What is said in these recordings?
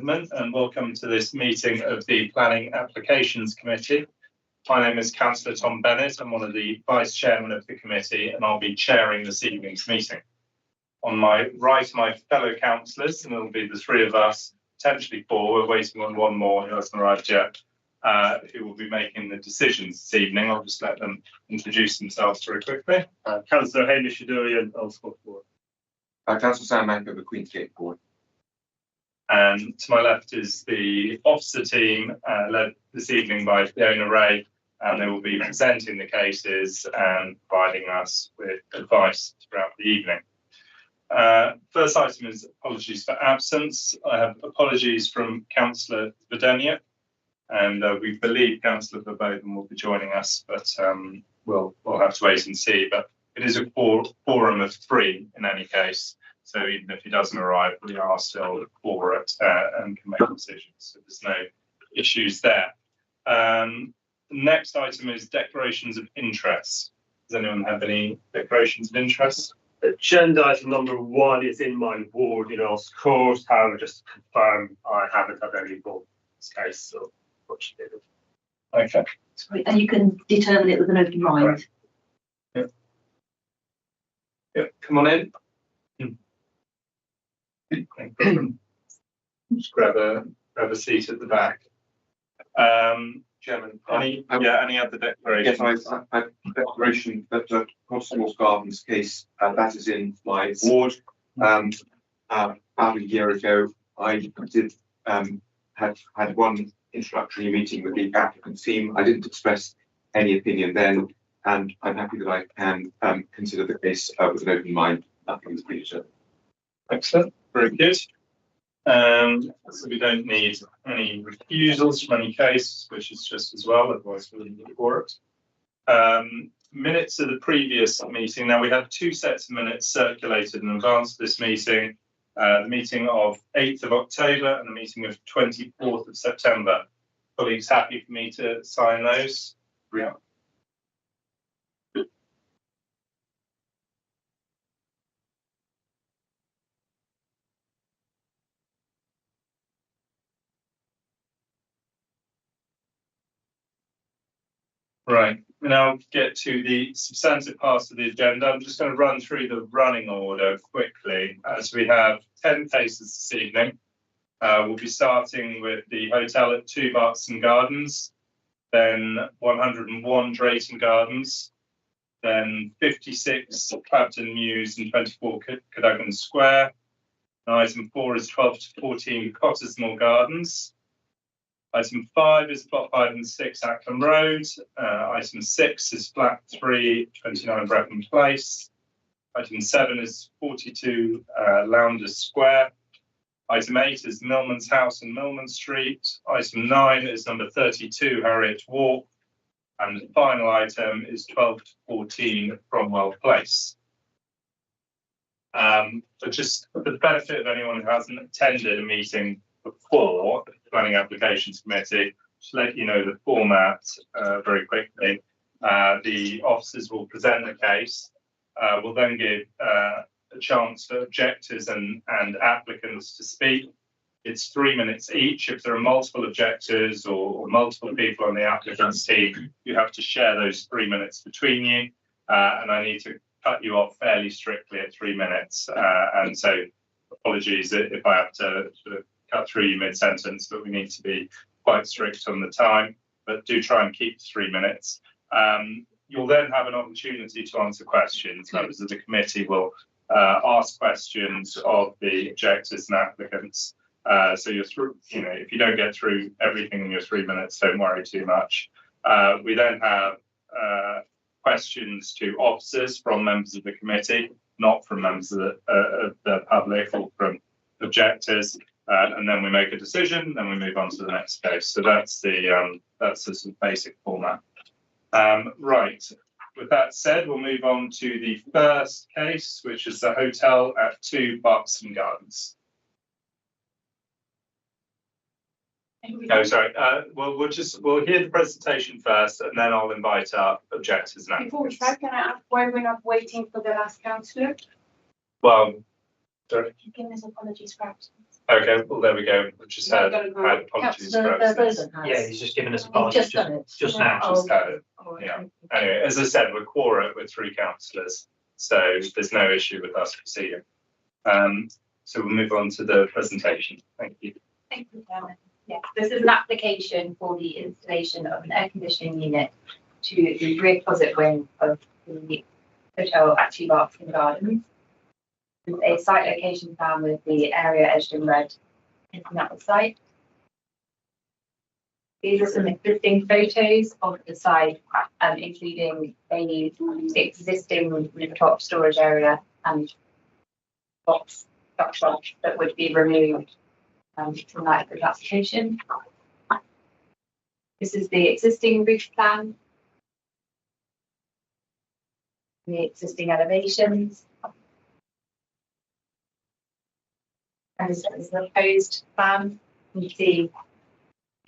gentlemen, and welcome to this meeting of the Planning Applications Committee. My name is Councillor Tom Bennett. I'm one of the Vice Chairman of the committee, and I'll be chairing this evening's meeting. On my right are my fellow councillors, and it'll be the three of us, potentially four. We're waiting on one more who hasn't arrived yet, who will be making the decisions this evening. I'll just let them introduce themselves very quickly. Councillor Hamish Shaduri and Elsworth Ward. Councillor Sam Mank of the Queensgate Board. And to my left is the officer team, led this evening by Fiona Ray, and they will be presenting the cases and providing us with advice throughout the evening. First item is apologies for absence. I have apologies from Councillor Videnia, and we believe Councillor Verboten will be joining us, but we'll have to wait and see. But it is a quorum of three in any case. So even if he doesn't arrive, we are still for it and can make decisions. So there's no issues there. The next item is declarations of interest. Does anyone have any declarations of interest? Agenda item number 1 is in my ward in Earls Court. However, just to confirm, I haven't had any involved in this case, so unfortunately. Okay. Sorry, and you can determine it with an open mind. Right. Yep. Come on in. Just grab a seat at the back. Chairman, any other declarations? Yes, I've declaration that Constable's Gardens case, that is in my ward. About a year ago, I did had one introductory meeting with the applicant team. I didn't express any opinion then, and I'm happy that I can consider the case with an open mind. Nothing's been determined. Excellent, very good. So we don't need any refusals from any case, which is just as well, otherwise we wouldn't be for it. Minutes of the previous meeting. Now we have two sets of minutes circulated in advance of this meeting. The meeting of 8th of October and the meeting of 24th of September. Colleagues happy for me to sign those? Yeah. Right, we now get to the substantive parts of the agenda. I'm just going to run through the running order quickly, as we have 10 cases this evening. We'll be starting with the hotel at 2 Barkston Gardens, then 101 Drayton Gardens, then 56 Clapton Mews and 24 Cadogan Square. And item 4 is 12 to 14 Cottesmore Gardens. Item 5 is plot 5 and 6 Acklam Road. Item 6 is flat 3, 29 Brecon Place. Item 7 is 42 Lowndes Square. Item 8 is Millman's House in Millman Street. Item 9 is number 32 Harriet Walk. And the final item is 12 to 14 Cromwell Place. But just for the benefit of anyone who hasn't attended a meeting before, the Planning Applications Committee, to let you know the format very quickly. The officers will present the case. We'll then give a chance for objectors and applicants to speak. It's 3 minutes each. If there are multiple objectors or multiple people on the applicant's team, you have to share those 3 minutes between you. And I need to cut you off fairly strictly at 3 minutes. And so apologies if I have to sort of cut through you mid-sentence, but we need to be quite strict on the time, but do try and keep 3 minutes. You'll then have an opportunity to answer questions. Members of the committee will ask questions of the objectors and applicants. So you're through, if you don't get through everything in your 3 minutes, don't worry too much. We then have questions to officers from members of the committee, not from members of the public or from objectors. And then we make a decision, then we move on to the next case. So that's the sort of basic format. Right. With that said, we'll move on to the first case, which is the hotel at 2 Barkston Gardens. No, sorry. We'll hear the presentation first, and then I'll invite our objectors now. Before we start, can I ask why we're not waiting for the last councillor? Well, sorry. Give his apologies for absence. Okay, well, there we go. We've just had apologies Councillor for absence. Burton has. Yeah, he's just given us a You've apology just done it. just now. Just had it. Oh, okay. Yeah. Anyway, as I said, we're quorate with 3 councillors, so there's no issue with us proceeding. So we'll move on to the presentation. Thank you. Thank you, Chairman. Yes, this is an application for the installation of an air conditioning unit to the rear closet wing of the hotel at Two Barking Gardens. With a site location plan with the area edged in red in that site. These are some existing photos of the site, including a existing rooftop storage area and box structure that would be removed from that application. This is the existing roof plan, the existing elevations, and this is the proposed plan. You see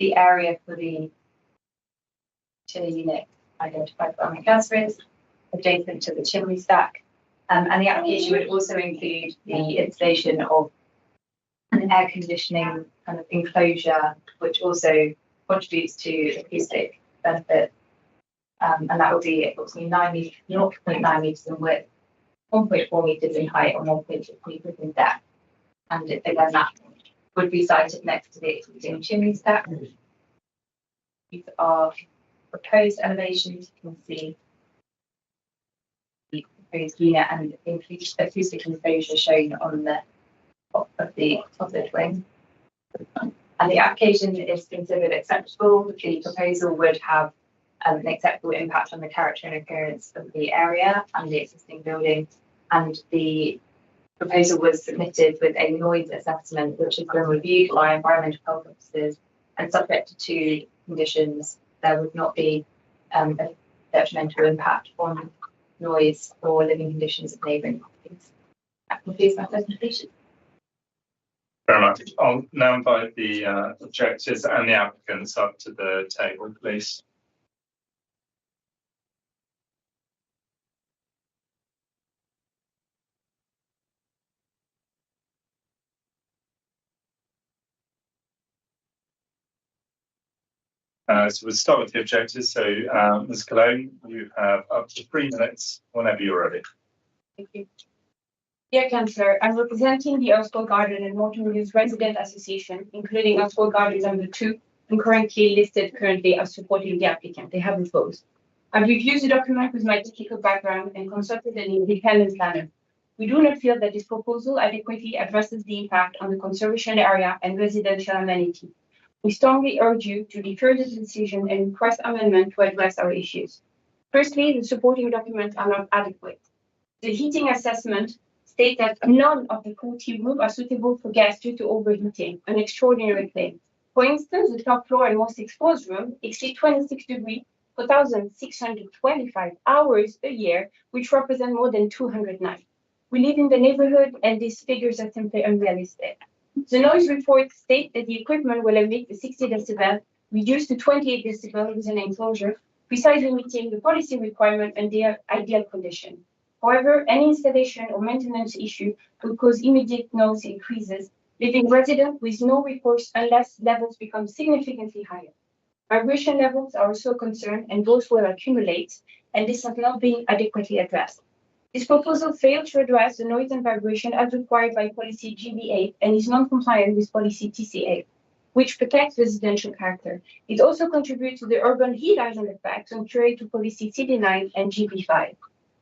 the area for the chiller unit identified by McCaskey, adjacent to the chimney stack. And the application would also include the installation of an air conditioning kind of enclosure, which also contributes to acoustic benefit. And that will be approximately 0.9 meters in width, 1.4 meters in height, and 1.6 meters in depth. And again, that would be sited next to the existing chimney stack. These are proposed elevations. You can see the proposed unit and acoustic enclosure shown on the top of the closet wing. And the application is considered acceptable. The proposal would have an acceptable impact on the character and appearance of the area and the existing building. And the proposal was submitted with a noise assessment, which has been reviewed by environmental health officers, and subject to 2 conditions. There would not be a detrimental impact on noise or living conditions of neighbouring properties. That concludes my presentation. Very much. I'll now invite the objectors and the applicants up to the table, please. So we'll start with the objectors. So, Ms. Cologne, you have up to 3 minutes whenever you're ready. Thank you. Dear Councillor, I'm representing the Earlscourt Garden and Morton Mills Resident Association, including Earlscourt Garden number 2, and currently as supporting the applicant. They have opposed. I've reviewed the document with my technical background and consulted an independent planner. We do not feel that this proposal adequately addresses the impact on the conservation area and residential amenity. We strongly urge you to defer the decision and request amendment to address our issues. Firstly, the supporting documents are not adequate. The heating assessment states that none of the 40 rooms are suitable for guests due to overheating, an extraordinary claim. For instance, the top floor and most exposed room exceed 26 degrees for 1,625 hours a year, which represent more than 200 nights. We live in the neighborhood and these figures are simply unrealistic. The noise report states that the equipment will emit 60 decibel, reduced to 28 decibel with an enclosure, precisely meeting the policy requirement and their ideal condition. However, any installation or maintenance issue will cause immediate noise increases, leaving residents with no recourse unless levels become significantly higher. Vibration levels are also a concern and those will accumulate, and this has not been adequately addressed. This proposal failed to address the noise and vibration as required by policy GB8 and is non-compliant with policy TCA, which protects residential character. It also contributes to the urban heat island effect contrary to policy CD9 and GB5.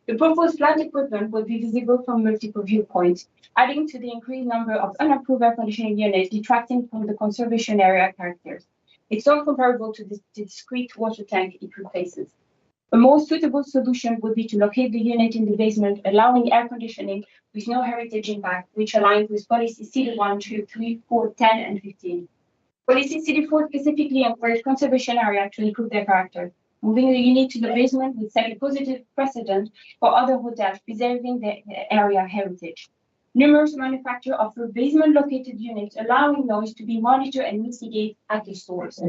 The proposed plant equipment will be visible from multiple viewpoints, adding to the increased number of unapproved air conditioning units detracting from the conservation area characters. It's not comparable to the discrete water tank it replaces. A more suitable solution would be to locate the unit in the basement, allowing air conditioning with no heritage impact, which aligns with policy CD1, 2, 3, 4, 10, and 15. Policy CD4 specifically encourages conservation area to improve their character. Moving the unit to the basement would set a positive precedent for other hotels, preserving the area heritage. Numerous manufacturers offer basement-located units, allowing noise to be monitored and mitigated at the source.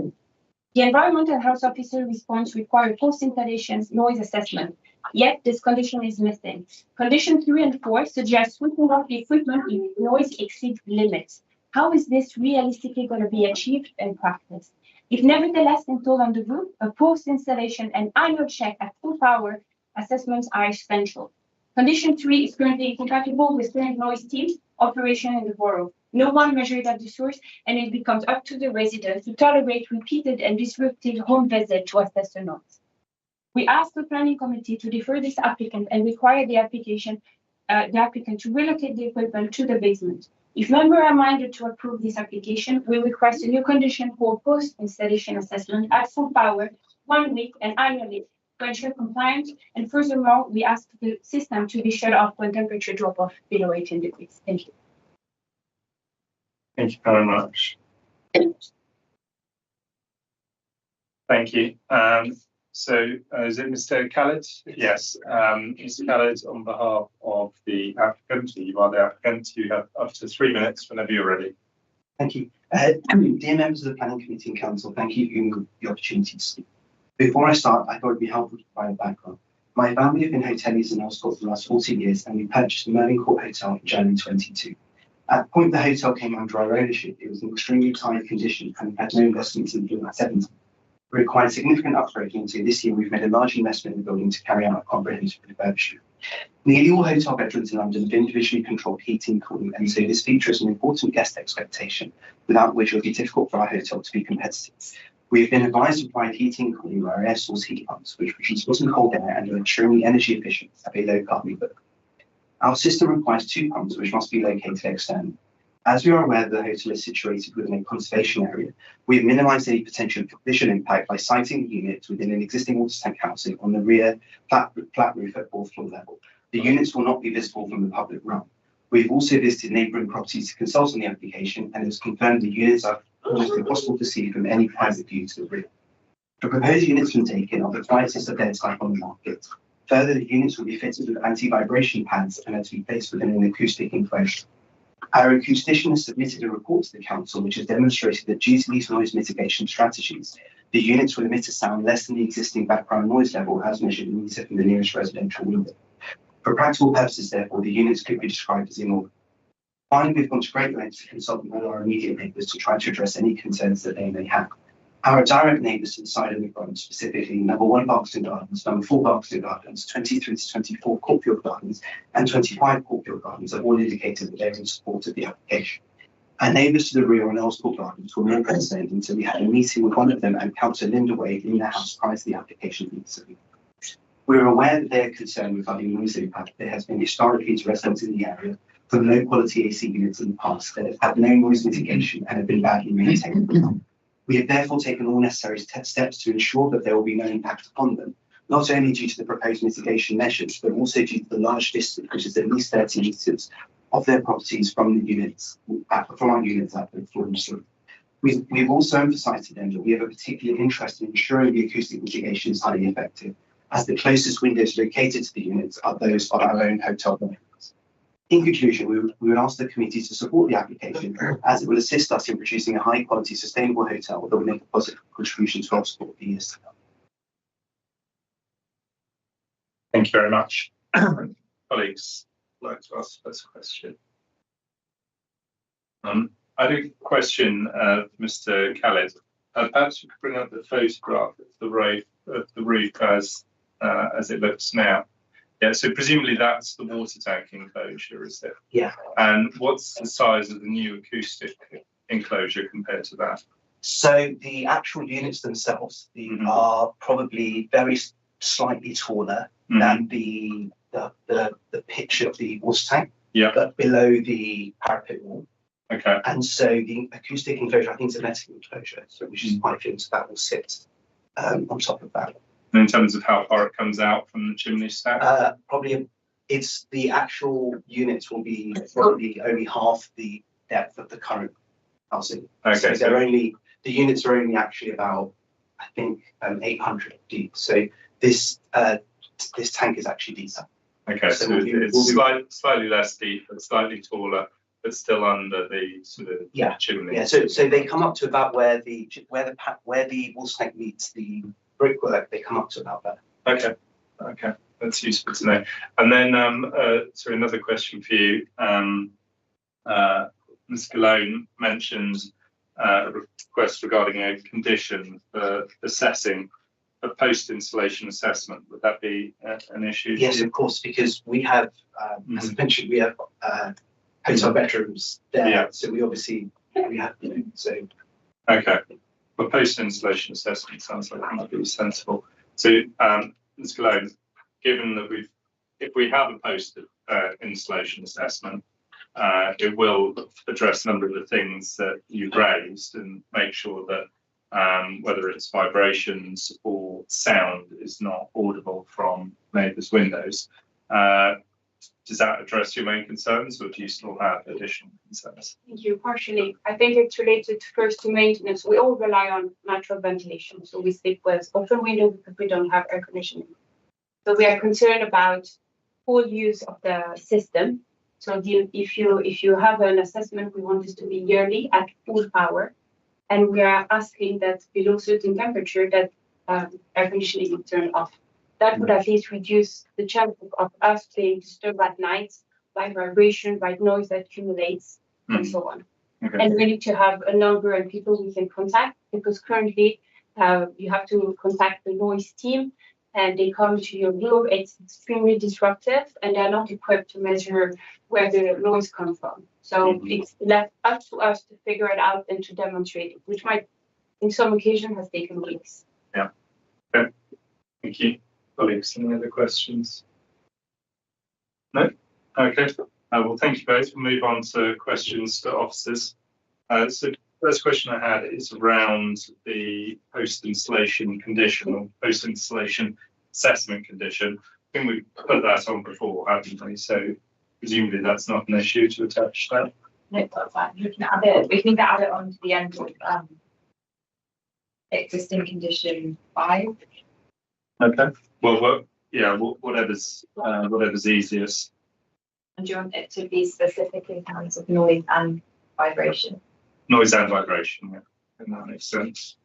The environmental health officer response requires post-installation noise assessment, yet this condition is missing. Condition 3 and 4 suggest switching off the equipment if noise exceeds limits. How is this realistically going to be achieved in practice? If nevertheless installed on the roof, a post-installation and annual check at full power assessments are essential. Condition 3 is currently incompatible with current noise team operation in the borough. No one measured at the source, and it becomes up to the residents to tolerate repeated and disruptive home visits to assess the noise. We asked the planning committee to defer this applicant and require the applicant to relocate the equipment to the basement. If members are minded to approve this application, we request a new condition for post-installation assessment at full power, 1 week and annually to ensure compliance. And furthermore, we ask the system to be shut off when temperature drop off below 18 degrees. Thank you. Thank you very much. Thank you. So is it Mr. Khaled? Yes. Mr. Khaled, on behalf of the applicant, you are the applicant, you have up to 3 minutes whenever you're ready. Thank you. Dear members of the Planning Committee and Council, thank you for giving me the opportunity to speak. Before I start, I thought it would be helpful to provide a background. My family have been hoteliers in Oscott for the last 40 years, and we purchased the Merlin Court Hotel in January 22. At the point the hotel came under our ownership, it was in extremely tired condition and had no investments in the 70s. We required significant upgrading, so this year we've made a large investment in the building to carry out a comprehensive refurbishment. Nearly all hotel bedrooms in London have individually controlled heating and cooling, and so this feature is an important guest expectation, without which it would be difficult for our hotel to be competitive. We have been advised to provide heating and cooling via air source heat pumps, which produce hot and cold air and are extremely energy efficient and have a low carbon footprint. Our system requires 2 pumps, which must be located externally. As we are aware that the hotel is situated within a conservation area, we have minimised any potential visual impact by siting the units within an existing water tank housing on the rear flat roof at 4th floor level. The units will not be visible from the public realm. We have also visited neighbouring properties to consult on the application, and it was confirmed the units are almost impossible to see from any private view to the rear. The proposed units when taken are the quietest of their type on the market. Further, the units will be fitted with anti-vibration pads and are to be placed within an acoustic enclosure. Our acoustician has submitted a report to the council which has demonstrated that due to these noise mitigation strategies, the units will emit a sound less than the existing background noise level as measured in meter from the nearest residential window. For practical purposes, therefore, the units could be described as inaudible. Finally, we've gone to great lengths to consult with all our immediate neighbours to try to address any concerns that they may have. Our direct neighbours to the side of the front, specifically number 1 Barkston Gardens, number 4 Barkston Gardens, 23 to 24 Courtfield Gardens, and 25 Courtfield Gardens have all indicated that they are in support of the application. Our neighbours to the rear on Elscourt Gardens were more concerned until we had a meeting with one of them and Councillor Linda Wade in their house prior to the application being submitted. We are aware that they are concerned regarding noise impact. There has been historically to residents in the area for low quality AC units in the past that have had no noise mitigation and have been badly maintained. We have therefore taken all necessary steps to ensure that there will be no impact upon them, not only due to the proposed mitigation measures, but also due to the large distance, which is at least 30 metres, of their properties from the units, from our units at the floor and roof. We've also emphasised to them that we have a particular interest in ensuring the acoustic mitigation is highly effective, as the closest windows located to the units are those of our own hotel buildings. In conclusion, we would ask the committee to support the application as it will assist us in producing a high quality sustainable hotel that will make a positive contribution to our sport for years to come. Thank you very much. Colleagues, I'd like to ask the first question. I had a question, Mr. Khaled. Perhaps you could bring up the photograph of the roof as it looks now. Yeah, so presumably that's the water tank enclosure, is it? Yeah. And what's the size of the new acoustic enclosure compared to that? So the actual units themselves are probably very slightly taller than the pitch of the water tank, but below the parapet wall. Okay. And so the acoustic enclosure, I think, is a metal enclosure, so which is quite thin, so that will sit on top of that. And in terms of how far it comes out from the chimney stack? Probably it's the actual units will be probably only half the depth of the current housing. Okay. So they're only, the units are only actually about, I think, 800 deep. So this tank is actually deeper. Okay, so it's slightly less deep, but slightly taller, but still under the sort of chimney. Yeah. So they come up to about where the water tank meets the brickwork. They come up to about that. Okay, that's useful to know. And then, so another question for you. Ms. Galone mentioned a request regarding a condition for assessing a post-installation assessment. Would that be an issue? Yes, of course, because we have, as I mentioned, we have hotel bedrooms there. Yeah. So we obviously, we have, so. Okay. Well, post-installation assessment sounds like that might be sensible. So, Ms. Galone, given that if we have a post-installation assessment, it will address a number of the things that you've raised and make sure that whether it's vibrations or sound is not audible from neighbours' windows. Does that address your main concerns, or do you still have additional concerns? Thank you. Partially, I think it's related first to maintenance. We all rely on natural ventilation, so we sleep with open windows because we don't have air conditioning. So we are concerned about full use of the system. So if you have an assessment, we want this to be yearly at full power, and we are asking that below certain temperature that air conditioning will turn off. That would at least reduce the chance of us being disturbed at night by vibration, by noise that accumulates, and so on. Okay. And we need to have a number and people we can contact, because currently you have to contact the noise team and they come to your room. It's extremely disruptive and they're not equipped to measure where the noise comes from. So it's left up to us to figure it out and to demonstrate it, which might, in some occasions, has taken weeks. Yeah. Okay. Thank you. Colleagues, any other questions? No? Okay. Well, thank you both. We'll move on to questions for officers. So first question I had is around the post-installation condition or post-installation assessment condition. I think we've put that on before, haven't we? So presumably that's not an issue to attach that. No, that's fine. We can add it on to the end of existing condition 5. Okay. Well, yeah, whatever's easiest. And do you want it to be specific in terms of noise and vibration? Noise and vibration, yeah. And that makes sense.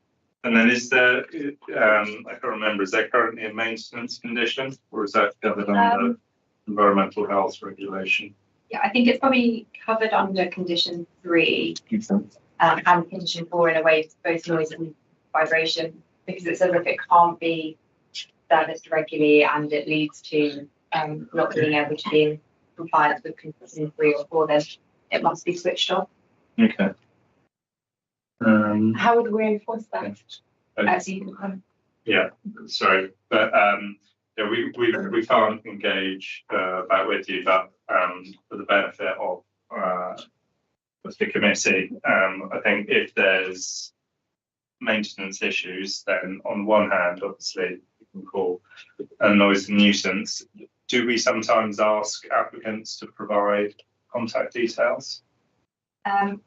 And then is there, I can't remember, is there currently a maintenance condition, or is that covered under environmental health regulation? Yeah, I think it's probably covered under condition 3 and condition 4 in a way, both noise and vibration, because it says if it can't be serviced regularly and it leads to not being able to be in compliance with condition 3 or 4, then it must be switched off. Okay. How would we enforce that? As you can Yeah, sorry, but yeah, we can't engage back with you, but for the benefit of the committee, I think if there's maintenance issues, then on one hand, obviously, you can call a noise and nuisance. Do we sometimes ask applicants to provide contact details? I'm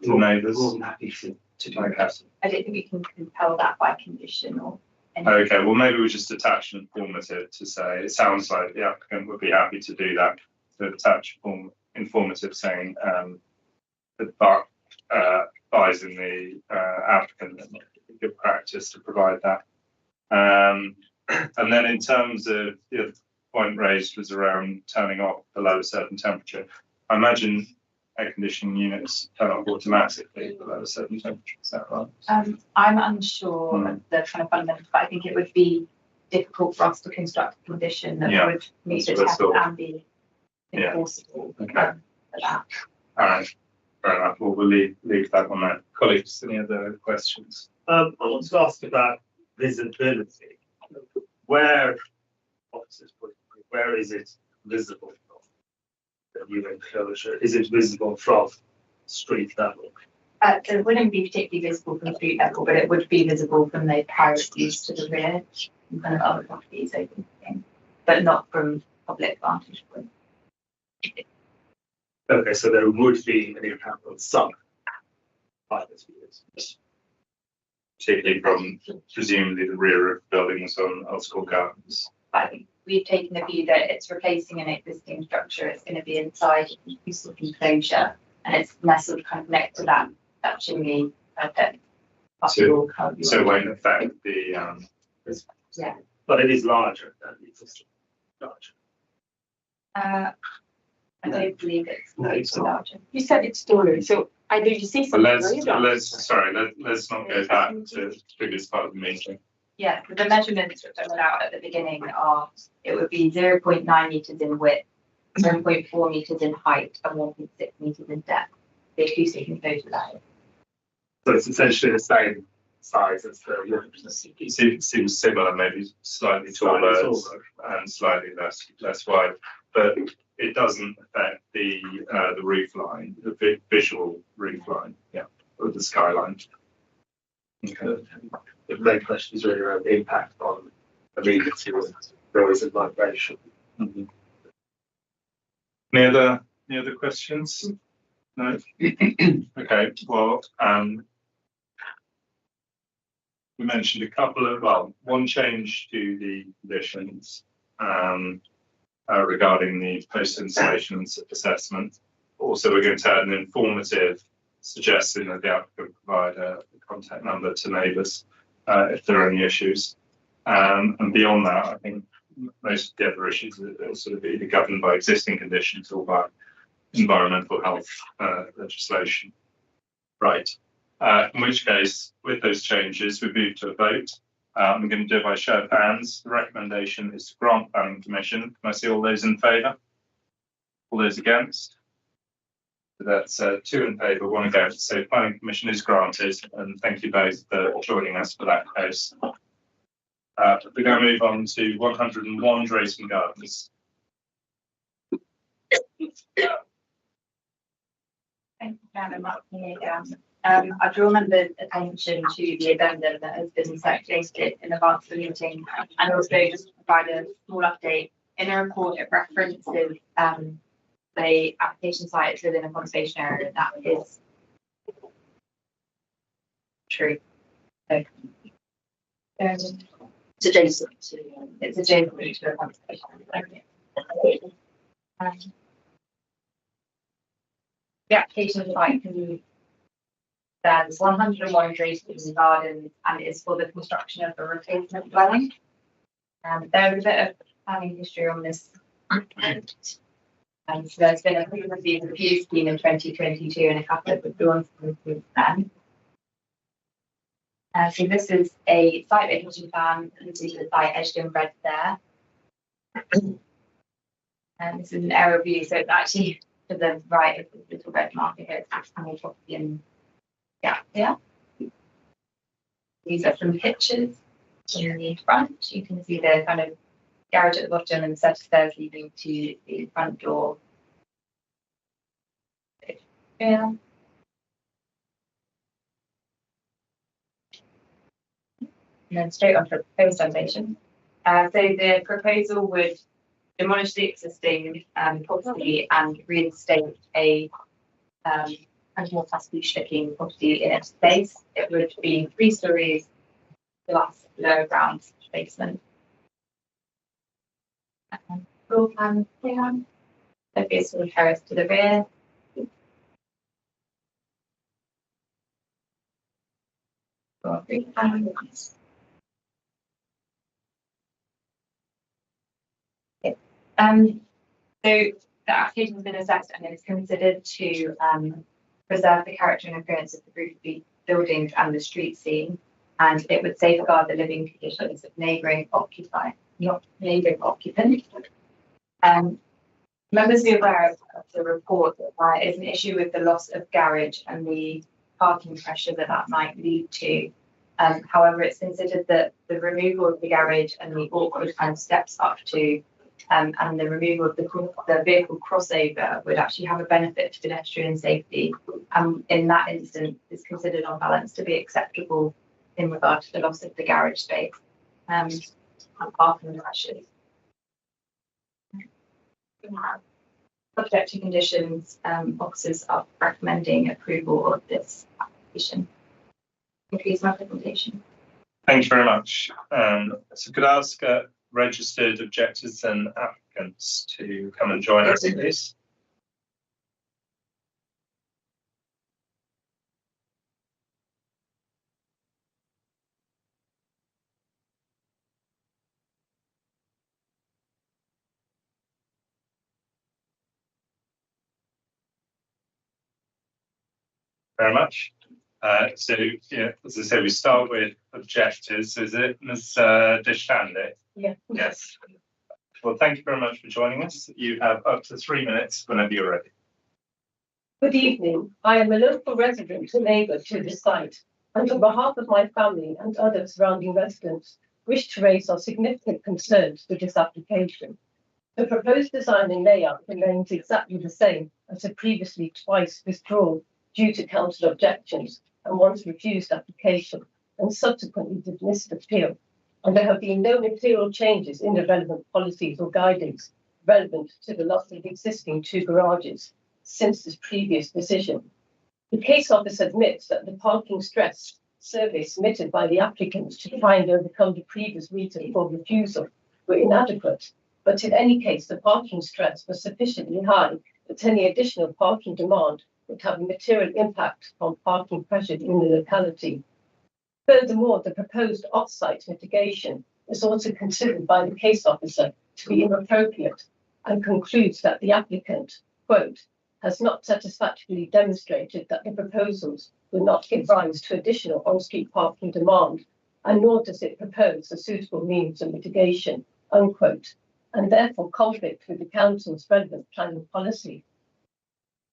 For neighbours? more than happy to do Okay. that. I don't think we can compel that by condition or anything. Okay, well, maybe we just attach an informative to say, it sounds like the applicant would be happy to do that, to attach informative saying that advising the applicant that it would be good practice to provide that. And then in terms of the other point raised was around turning off below a certain temperature. I imagine air conditioning units turn off automatically below a certain temperature, is that right? I'm unsure of the kind of fundamentals, but I think it would be difficult for us to construct a condition that Yeah, would meet the that's test what I thought. and be Yeah. enforceable Okay. for that. All right, fair enough. Well, we'll leave that one there. Colleagues, any other questions? I want to ask about visibility. Where officers put it, where is it visible from? The new enclosure, is it visible from street level? It wouldn't be particularly visible from street level, but it would be visible from the private use to the rear and kind of other properties open, but not from public vantage point. Okay, so there would be an impact on some private views. Particularly from presumably the rear of buildings on Old School Gardens. But I think we've taken the view that it's replacing an existing structure. It's going to be inside a sort of enclosure, and it's nestled kind of next to that chimney. So it won't affect the Yeah. But it is larger than the existing structure. I don't believe it's. No, it's not. You said it's story, so either you say But something or let's, you don't. let's not go back to the previous part of the meeting. Yeah, the measurements which I put out at the beginning are, it would be 0.9 meters in width, 0.4 meters in height, and 1.6 meters in depth. The acoustic and photo line. So it's essentially the same size as the. It seems similar, maybe slightly Slightly taller taller. and slightly less wide, but it doesn't affect the roof line, the visual roof line, or the skyline. Okay. The main question is really around the impact on immediacy with noise and vibration. Mhm. Any other questions? No? Okay, well, we mentioned a couple of, one change to the conditions regarding the post-installation assessment. Also, we're going to add an informative suggestion that the applicant provide a contact number to neighbours if there are any issues. And beyond that, I think most of the other issues are sort of either governed by existing conditions or by environmental health legislation. Right. In which case, with those changes, we move to a vote. I'm going to do it by show of hands. The recommendation is to grant planning permission. Can I see all those in favour? All those against? So that's 2 in favour, 1 against. So planning permission is granted, and thank you both for joining us for that case. We're going to move on to 101 Drayton Gardens. Thank you, Chairman. Mark here again. I draw members' attention to the addendum that has been circulated in advance of the meeting, and also just provide a small update. In a report, it references the application site within a conservation area that is true. So, It's adjacent to. it's adjacent to a conservation area. The application site can there's 101 Drayton Gardens, and it is for the construction of a replacement dwelling. There is a bit of planning history on this. So there's been a review scheme in 2022 and a couple of withdrawn since then. So this is a site vacation plan. You can see the site edged in red there. And this is an aerial view, so it's actually to the right of the little red marker here. It's actually property in yeah. These are some pictures in the front. You can see the kind of garage at the bottom and set of stairs leading to the front door. Yeah. And then straight on to the proposed foundation. So the proposal would demolish the existing property and reinstate a and more pastiche looking property in its place. It would be 3 stories plus lower ground basement. Floor plan here. There'd be a sort of terrace to the rear. So the application has been assessed and it's considered to preserve the character and appearance of the group of buildings and the street scene, and it would safeguard the living conditions of neighbouring occupants. Members be aware of the report that there is an issue with the loss of garage and the parking pressure that might lead to. However, it's considered that the removal of the garage and the awkward kind of steps up to and the removal of the vehicle crossover would actually have a benefit to pedestrian safety. In that instance, is considered on balance to be acceptable in regard to the loss of the garage space and parking pressures. Subject to conditions, officers are recommending approval of this application. Increase my presentation. Thank you very much. So could I ask registered objectors and applicants to come and join us, please? Very much. So, yeah, as I say, we start with objectives. Is it Ms. Deshande? Yeah. Yes. Well, thank you very much for joining us. You have up to 3 minutes whenever you're ready. Good evening. I am a local resident and neighbour to this site, and on behalf of my family and other surrounding residents, wish to raise our significant concerns with this application. The proposed design and layout remains exactly the same as the previously twice withdrawn due to council objections and once refused application and subsequently dismissed appeal. And there have been no material changes in the relevant policies or guidance relevant to the loss of existing 2 garages since this previous decision. The case office admits that the parking stress survey submitted by the applicants to try and overcome the previous reason for refusal were inadequate, but in any case, the parking stress was sufficiently high that any additional parking demand would have a material impact on parking pressure in the locality. Furthermore, the proposed off-site mitigation is also considered by the case officer to be inappropriate and concludes that the applicant, quote, has not satisfactorily demonstrated that the proposals will not give rise to additional on-street parking demand, and nor does it propose a suitable means of mitigation, unquote, and therefore conflict with the council's relevant planning policy.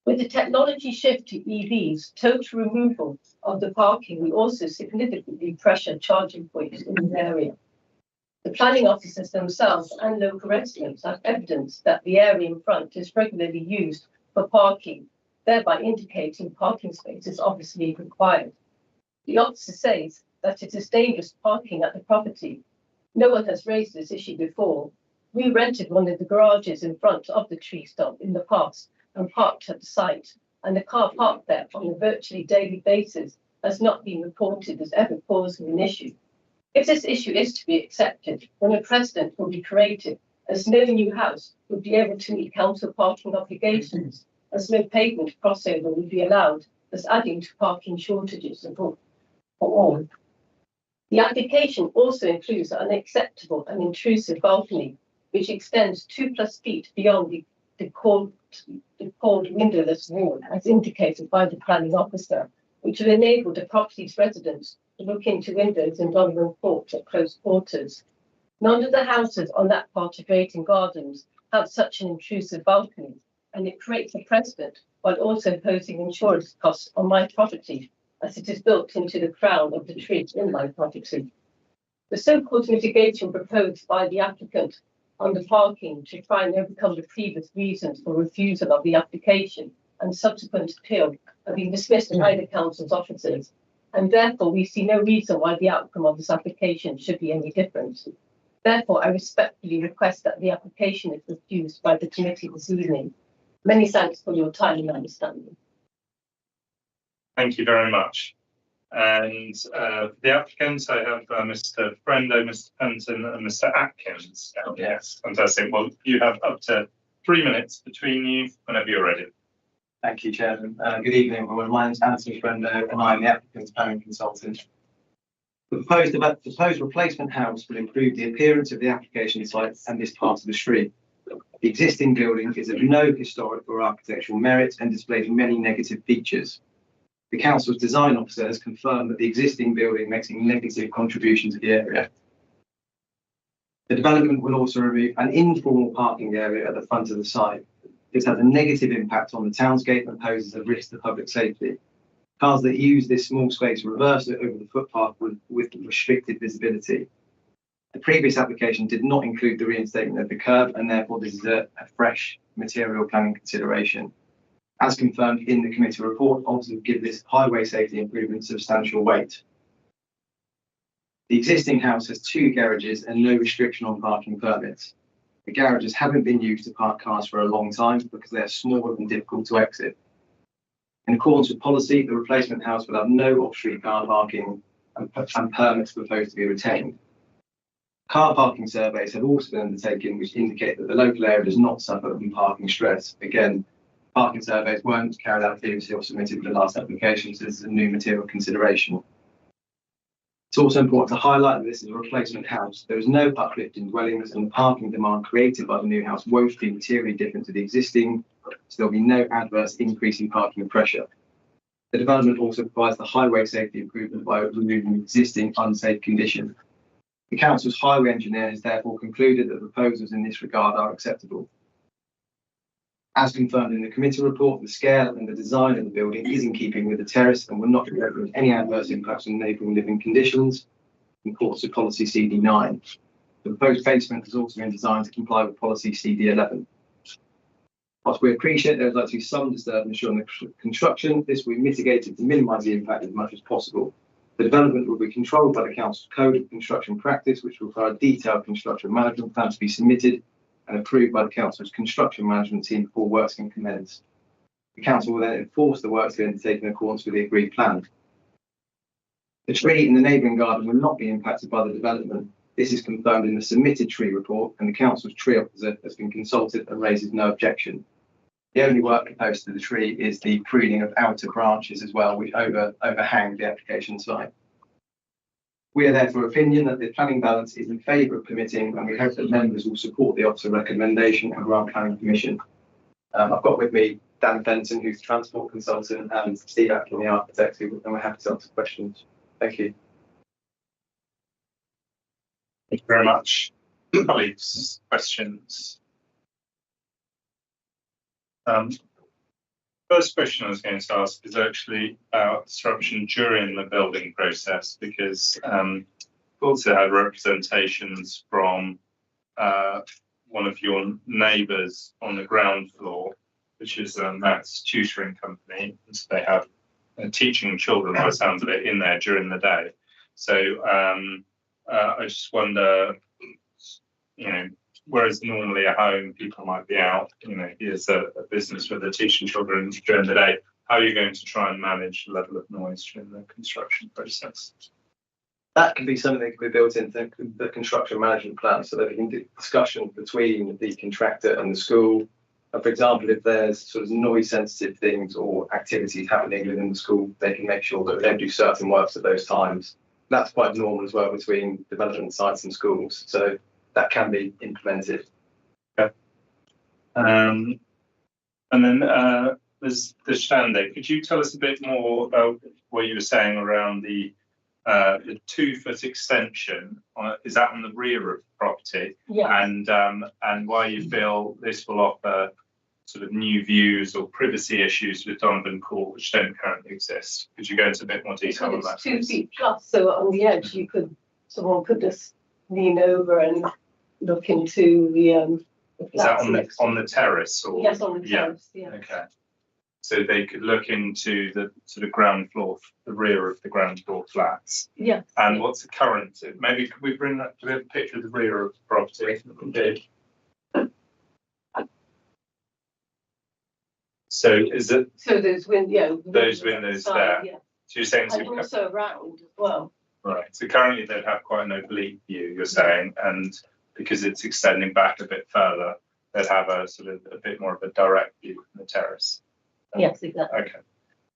With the technology shift to EVs, total removal of the parking will also significantly pressure charging points in the area. The planning officers themselves and local residents have evidence that the area in front is regularly used for parking, thereby indicating parking space is obviously required. The officer says that it is dangerous parking at the property. No one has raised this issue before. We rented one of the garages in front of the tree stump in the past and parked at the site, and the car parked there on a virtually daily basis has not been reported as ever causing an issue. If this issue is to be accepted, then a precedent will be created, as no new house would be able to meet council parking obligations, as no pavement crossover would be allowed, thus adding to parking shortages for all. The application also includes an unacceptable and intrusive balcony, which extends 2+ feet beyond the called windowless wall, as indicated by the planning officer, which will enable the property's residents to look into windows in Donovan Court at close quarters. None of the houses on that part of Drayton Gardens have such an intrusive balcony, and it creates a precedent while also imposing insurance costs on my property, as it is built into the crown of the tree in my property. The so-called mitigation proposed by the applicant on the parking to try and overcome the previous reasons for refusal of the application and subsequent appeal have been dismissed by the council's officers, and therefore we see no reason why the outcome of this application should be any different. Therefore, I respectfully request that the application is refused by the committee this evening. Many thanks for your time and understanding. Thank you very much. And the applicants, I have Mr. Frendo, Mr. Penton and Mr. Atkins. Yes, fantastic. Well, you have up to 3 minutes between you whenever you're ready. Thank you, Chairman. Good evening, everyone. My name is Anthony Frendo and I'm the applicant's planning consultant. The proposed replacement house will improve the appearance of the application site and this part of the street. The existing building is of no historic or architectural merit and displays many negative features. The council's design officer has confirmed that the existing building makes a negative contribution to the area. The development will also remove an informal parking area at the front of the site. This has a negative impact on the townscape and poses a risk to public safety. Cars that use this small space reverse it over the footpath with restricted visibility. The previous application did not include the reinstatement of the curb, and therefore this is a fresh material planning consideration. As confirmed in the committee report, also give this highway safety improvement substantial weight. The existing house has 2 garages and no restriction on parking permits. The garages haven't been used to park cars for a long time because they are small and difficult to exit. In accordance with policy, the replacement house will have no off-street car parking and permits proposed to be retained. Car parking surveys have also been undertaken which indicate that the local area does not suffer from parking stress. Again, parking surveys weren't carried out previously or submitted with the last application, so this is a new material consideration. It's also important to highlight that this is a replacement house. There is no uplift in dwellings, and the parking demand created by the new house won't be materially different to the existing, so there'll be no adverse increase in parking pressure. The development also provides the highway safety improvement by removing existing unsafe conditions. The council's highway engineer has therefore concluded that proposals in this regard are acceptable. As confirmed in the committee report, the scale and the design of the building is in keeping with the terrace and will not represent any adverse impacts on neighbouring living conditions in accordance with policy CD9. The proposed basement has also been designed to comply with policy CD11. Whilst we appreciate there is likely to be some disturbance during the construction, this will be mitigated to minimise the impact as much as possible. The development will be controlled by the Council's Code of Construction Practice, which will require a detailed construction management plan to be submitted and approved by the Council's construction management team before works can commence. The Council will then enforce the works to be undertaken in accordance with the agreed plan. The tree in the neighbouring garden will not be impacted by the development. This is confirmed in the submitted tree report, and the Council's tree officer has been consulted and raises no objection. The only work proposed to the tree is the pruning of outer branches as well, which overhang the application site. We are therefore of opinion that the planning balance is in favour of permitting, and we hope that members will support the officer recommendation and grant planning permission. I've got with me Dan Fenton, who's the transport consultant, and Steve Atkin, the architect, and we're happy to answer questions. Thank you. Thank you very much. Colleagues, questions? First question I was going to ask is actually about disruption during the building process, because we also had representations from one of your neighbours on the ground floor, which is a maths tutoring company. So they have teaching children, by the sounds of it, in there during the day. So I just wonder, whereas normally at home people might be out, here's a business where they're teaching children during the day. How are you going to try and manage the level of noise during the construction process? That can be something that can be built into the construction management plan, so that we can do discussion between the contractor and the school. For example, if there's sort of noise sensitive things or activities happening within the school, they can make sure that they don't do certain works at those times. That's quite normal as well between development sites and schools. So that can be implemented. Okay. And then there's Shande. Could you tell us a bit more about what you were saying around the 2-foot extension? Is that on the rear of the property? Yeah. And why you feel this will offer sort of new views or privacy issues with Donovan Court, which don't currently exist? Could you go into a bit more detail on that? It's 2 feet plus, so on the edge someone could just lean over and look into the Is that on the terrace? Or? Yes, on the terrace, yeah. Okay. So they could look into the sort of ground floor, the rear of the ground floor flats. Yes. And what's the current? Maybe could we bring that? Do we have a picture of the rear of the property? Okay. So is it? So those windows. Those windows there. Yeah. So you're saying and also around as well. Right. So currently they'd have quite an oblique view, you're saying, and because it's extending back a bit further, they'd have a sort of a bit more of a direct view from the terrace. Yes, exactly. Okay.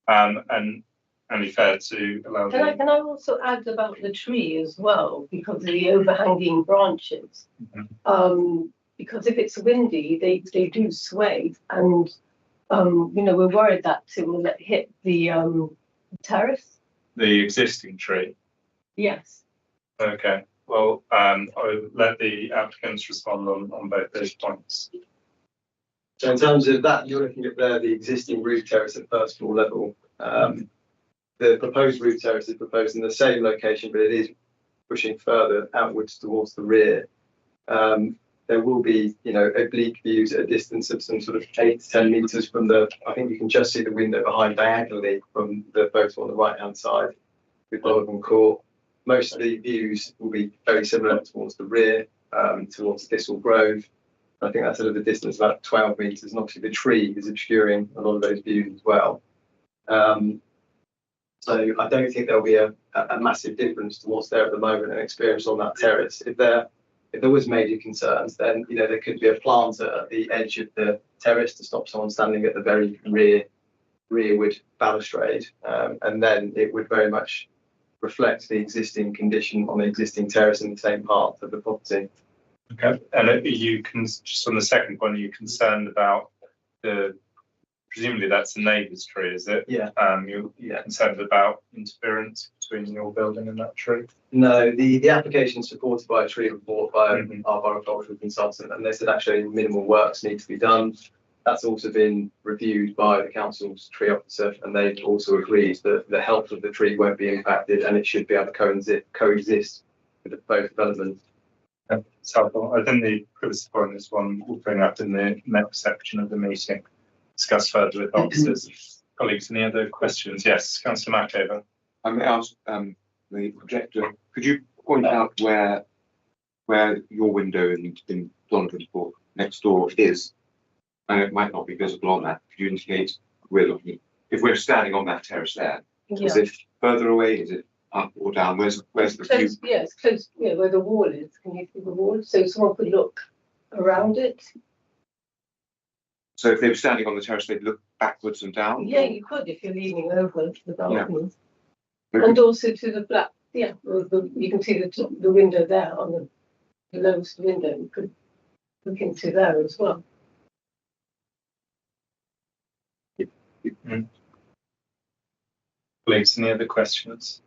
And only fair to allow. Can I also add about the tree as well, because of the overhanging branches? Mm-hmm. Because if it's windy, they do sway, and we're worried that it will hit the terrace. The existing tree. Yes. Okay. Well, I'll let the applicants respond on both those points. So in terms of that, you're looking at the existing roof terrace at first floor level. The proposed roof terrace is proposed in the same location, but it is pushing further outwards towards the rear. There will be, oblique views at a distance of some sort of 8 to 10 metres from I think you can just see the window behind diagonally from the photo on the right-hand side with Donovan Court. Most of the views will be very similar towards the rear, towards Thistle Grove. I think that's at a distance of about 12 metres, and obviously the tree is obscuring a lot of those views as well. So I don't think there'll be a massive difference to what's there at the moment and experience on that terrace. If there was major concerns, then there could be a planter at the edge of the terrace to stop someone standing at the very rearward balustrade, and then it would very much reflect the existing condition on the existing terrace in the same part of the property. Okay. And just on the second one, are you concerned about the presumably that's a neighbour's tree, is it? Yeah. You're concerned about interference between your building and that tree? No, the application is supported by a tree report by Mhm. our horticultural consultant, and they said actually minimal works need to be done. That's also been reviewed by the council's tree officer, and they've also agreed that the health of the tree won't be impacted, and it should be able to coexist with both developments. It's helpful. I think the privacy point is one we'll bring up in the next section of the meeting, discuss further with officers. Colleagues, any other questions? Yes, Councillor Mackover. I may ask the projector, could you point out where your window in London Court next door is? And it might not be visible on that. Could you indicate we're looking? If we're standing on that terrace there, is it further away? Is it up or down? Where's the view? Close, yeah, it's close, yeah, where the wall is. Can you see the wall? So someone could look around it. So if they were standing on the terrace, they'd look backwards and down? Yeah, you could if you're leaning over the balcony. Yeah. And also to the black, yeah, you can see the window there on the lowest window. You could look into there as well. Colleagues, any other questions?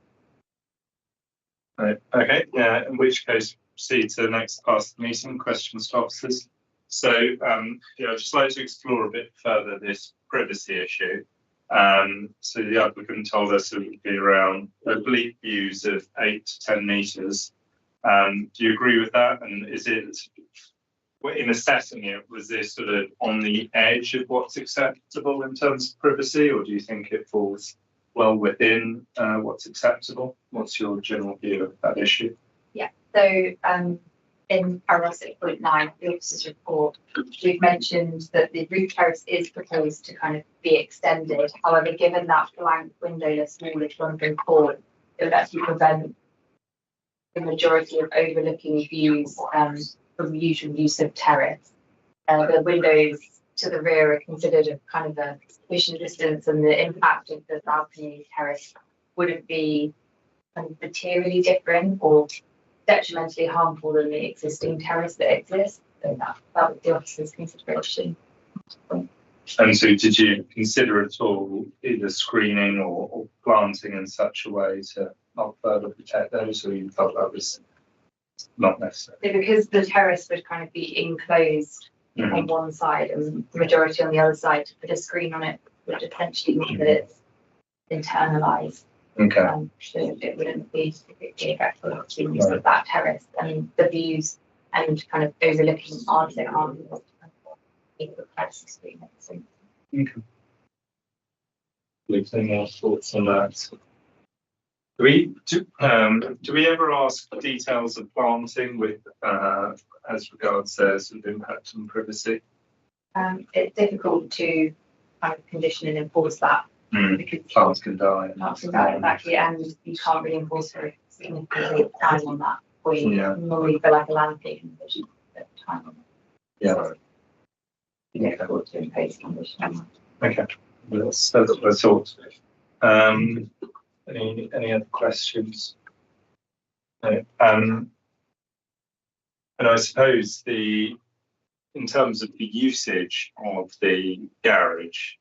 No. Okay, in which case proceed to the next part of the meeting, questions to officers. So, I'd just like to explore a bit further this privacy issue. So the applicant told us it would be around oblique views of 8 to 10 metres. Do you agree with that? And is it, in assessing it, was this sort of on the edge of what's acceptable in terms of privacy, or do you think it falls well within what's acceptable? What's your general view of that issue? Yeah, so in paragraph 6.9 of the officer's report, we've mentioned that the roof terrace is proposed to kind of be extended. However, given that blank windowless smallish London Court, it would actually prevent the majority of overlooking views from usual use of terrace. The windows to the rear are considered a kind of a sufficient distance, and the impact of the balcony terrace wouldn't be kind of materially different or detrimentally harmful than the existing terrace that exists. So that was the officer's consideration. And so did you consider at all either screening or planting in such a way to not further protect those, or you felt that was not necessary? So because the terrace would kind of be enclosed on one side and the majority on the other side, to put a screen on it would potentially mean that it's internalised. Okay. So it wouldn't be particularly effective of the use of that terrace, and the views and kind of overlooking aren't so harmful. Okay. Please, any more thoughts on that? Do we ever ask details of planting with as regards their sort of impact on privacy? It's difficult to kind of condition and enforce that because Plants can die. plants can die exactly, and you can't really enforce for a significant period of time on that. Or you normally feel like a landscaping condition at the time on that. Yeah. So it's difficult to impose condition on that. Okay. That's what I thought. Any other questions? No. And I suppose in terms of the usage of the garage,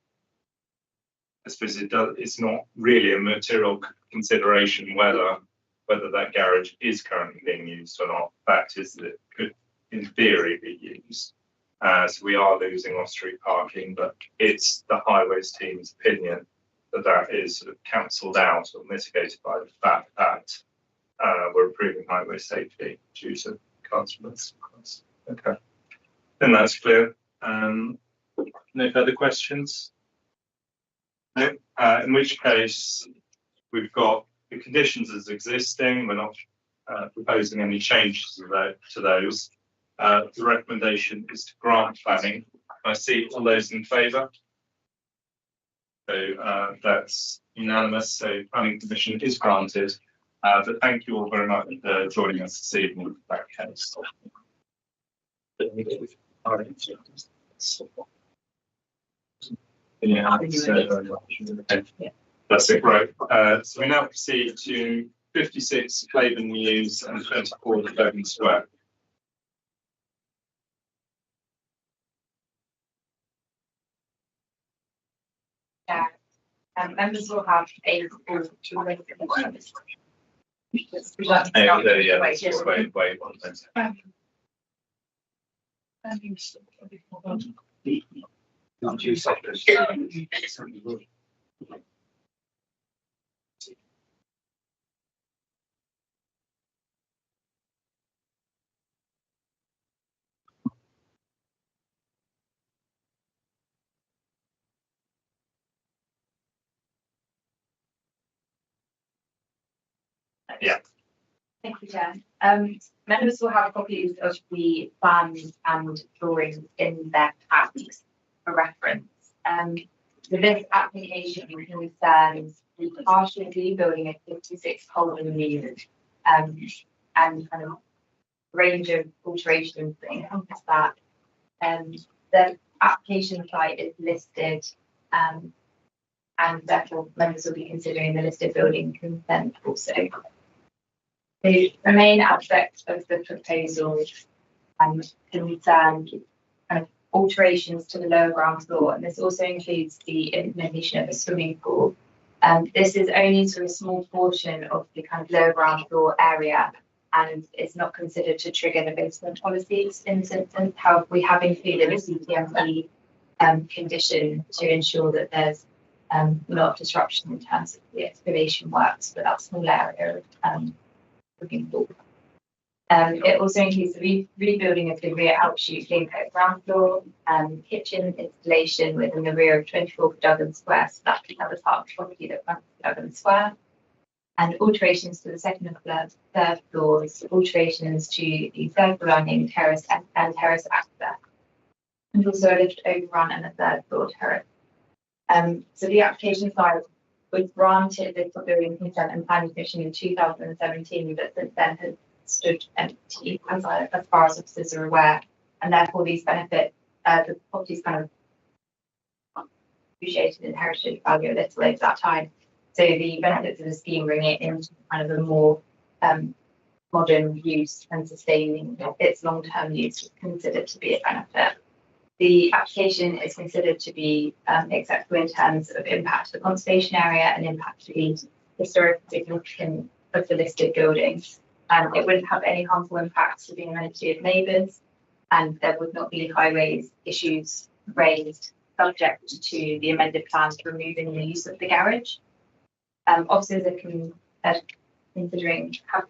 I suppose it's not really a material consideration whether that garage is currently being used or not. The fact is that it could, in theory, be used. So we are losing off-street parking, but it's the highways team's opinion that is sort of cancelled out or mitigated by the fact that we're improving highway safety due to consequences. Okay, then that's clear. No further questions? No. In which case, we've got the conditions as existing. We're not proposing any changes to those. The recommendation is to grant planning. I see all those in favour. So that's unanimous. So planning permission is granted. But thank you all very much for joining us this evening for that case. That's it, right. So we now proceed to 56 Claiborne Mews and 24 Logan Square. Members will have a full. Just wait one minute. Not due seconds. Yeah. Thank you, Chair. Members will have copies of the plans and drawings in their packs for reference. So this application concerns the partial rebuilding of 56 Holden units and kind of range of alterations that encompass that. The application site is listed and therefore members will be considering the listed building consent also. The main aspect of the proposal concern kind of alterations to the lower ground floor, and this also includes the implementation of a swimming pool. This is only to a small portion of the kind of lower ground floor area and is not considered to trigger the basement policies in this instance. However, we have included a CTMP condition to ensure that there's not disruption in terms of the excavation works for that small area of looking pool. It also includes the rebuilding of the rear outshoot link at ground floor, kitchen installation within the rear of 24 Duggan Square, so that can have a part of the property that runs Duggan Square, and alterations to the second and third floors, alterations to the third floor landing terrace and terrace access, and also a lift overrun and a third floor terrace. So the application side was granted this building consent and planning permission in 2017, but since then has stood empty as far as officers are aware, and therefore these benefits, the property's kind of appreciated inherited value a little over that time. So the benefits of the scheme bring it into kind of a more modern use and sustaining its long-term use is considered to be a benefit. The application is considered to be acceptable in terms of impact to the conservation area and impact to the historic significance of the listed buildings. It wouldn't have any harmful impacts to the amenity of neighbours, and there would not be highways issues raised subject to the amended plans for removing the use of the garage. Officers have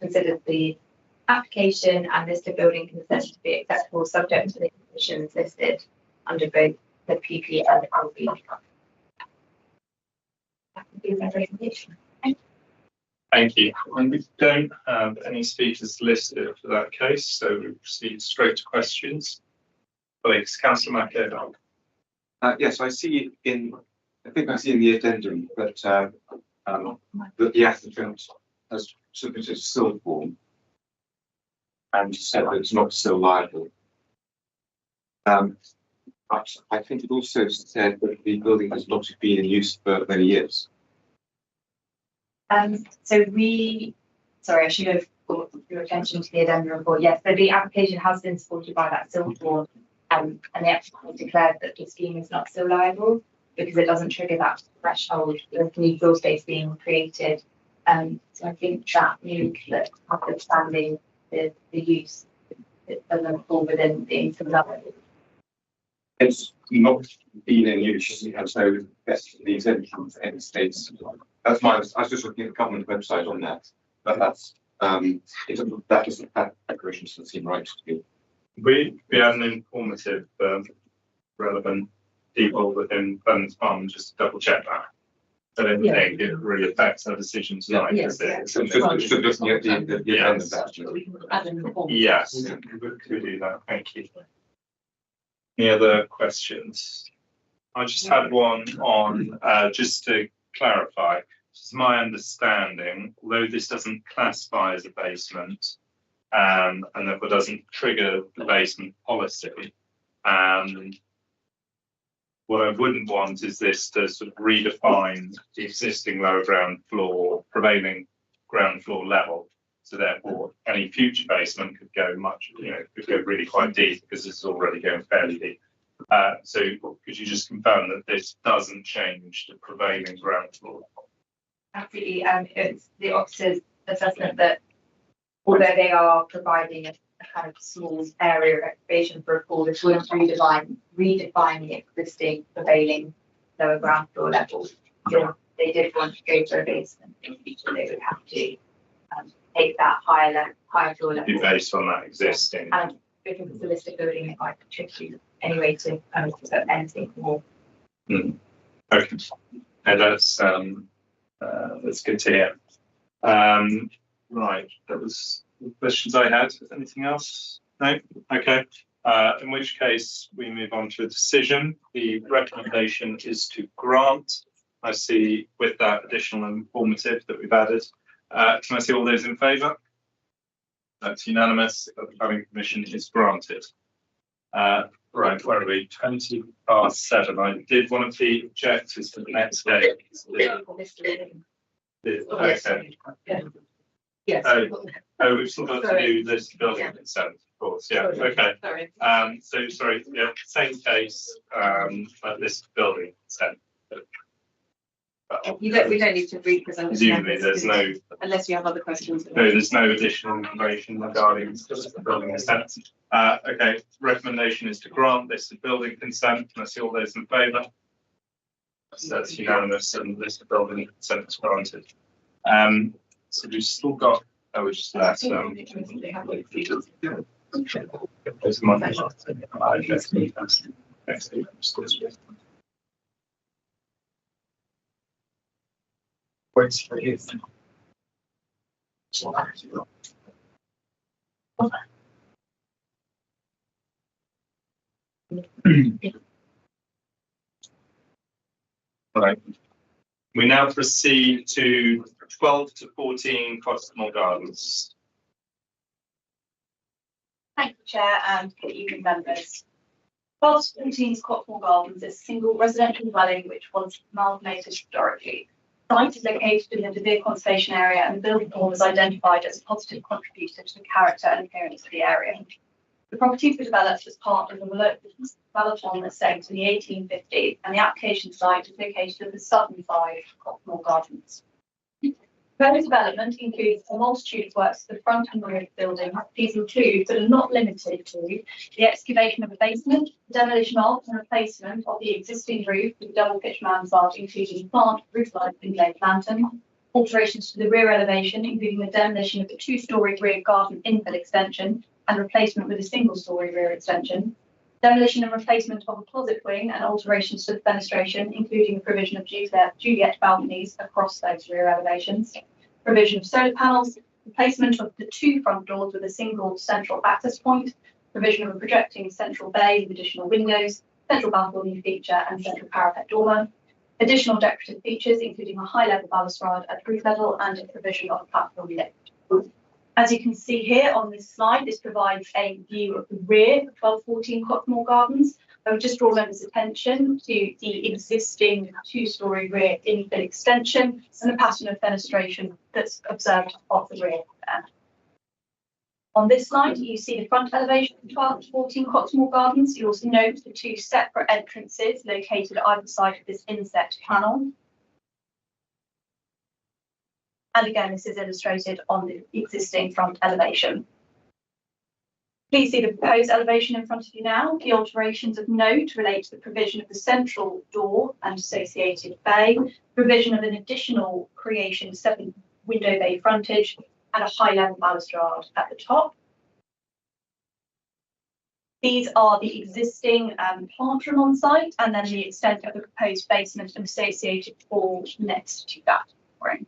considered the application and listed building consent to be acceptable subject to the conditions listed under both the PP and the RB. That would be my presentation. Thank you. And we don't have any speakers listed for that case, so we proceed straight to questions. Colleagues, Councillor McAdam. Yes, I think I see in the addendum that that the applicant has submitted a still form and said that it's not still liable. But I think it also said that the building has not been in use for many years. Sorry, I should have brought your attention to the addendum report. Yes, so the application has been supported by that still form, and the applicant declared that the scheme is not still liable because it doesn't trigger that threshold of new floor space being created. So I think that means that notwithstanding the use, it doesn't fall within the income level. It's not been in use, and so that's the exemption for any states. That's I was just looking at the government website on that, but that doesn't have declarations that seem right to me. We had an informative relevant people within Clements Farm just to double check that. I don't think it really affects our decision tonight. Yes, So just looking at the end of that. Yes, we do that. Thank you. Any other questions? I just had one on, just to clarify, this is my understanding, although this doesn't classify as a basement, and therefore doesn't trigger the basement policy, what I wouldn't want is this to sort of redefine the existing lower ground floor, prevailing ground floor level. So therefore, any future basement could go could go really quite deep because this is already going fairly deep. So could you just confirm that this doesn't change the prevailing ground floor? Absolutely, it's the officer's assessment that although they are providing a kind of small area of excavation for a pool, this wouldn't redefine the existing prevailing lower ground floor level. So they did want to go for a basement in the future, they would have to take that higher floor level. Be based on that existing. And because it's a listed building, it might be tricky anyway to put anything more. Okay, and that's good to hear. Right, that was the questions I had. Anything else? No? Okay. In which case we move on to a decision. The recommendation is to grant. I see with that additional informative that we've added. Can I see all those in favour? That's unanimous. The planning permission is granted. Right, where are we? 7:20. I did one of the objectives for the next day. Okay. Yes. Oh, we've still got to do this building consent, of course. Yeah. Okay. Sorry. So sorry. Yeah. Same case. But this building consent. We don't need to represent. Presumably, there's no. Unless you have other questions. No, there's no additional information regarding the building consent. Okay. Recommendation is to grant this building consent. Can I see all those in favour? So that's unanimous, and this building consent is granted. So we've still got. Oh, we just left. There's Monday. Waits for you. Right. We now proceed to 12 to 14 Cottesmore Gardens. Thank you, Chair, and good evening, members. 12 to 14 Cottesmore Gardens is a single residential dwelling which was amalgamated historically. The site is located in the De Vere Conservation Area, and the building form is identified as a positive contributor to the character and appearance of the area. The property was developed as part of the Malaton estate in the 1850s, and the application site is located at the southern side of Cottesmore Gardens. Proposed development includes a multitude of works at the front and rear of the building. These include, but are not limited to, the excavation of a basement, demolition of and replacement of the existing roof with double pitch mansard, including plant, roof light and glazed lantern, alterations to the rear elevation, including the demolition of the two-storey rear garden infill extension and replacement with a single-storey rear extension, demolition and replacement of a closet wing and alterations to the fenestration, including the provision of Juliet balconies across those rear elevations, provision of solar panels, replacement of the two front doors with a single central access point, provision of a projecting central bay with additional windows, central balcony feature and central parapet dormer, additional decorative features including a high-level balustrade at roof level and a provision of a platform lift. As you can see here on this slide, this provides a view of the rear of 1214 Cottesmore Gardens. I would just draw members' attention to the existing two-storey rear infill extension and the pattern of fenestration that's observed off the rear there. On this slide, you see the front elevation of 1214 Cottesmore Gardens. You also note the two separate entrances located at either side of this inset panel. And again, this is illustrated on the existing front elevation. Please see the proposed elevation in front of you now. The alterations of note relate to the provision of the central door and associated bay, provision of an additional creation 7 window bay frontage, and a high-level balustrade at the top. These are the existing plant room on site, and then the extent of the proposed basement and associated hall next to that room.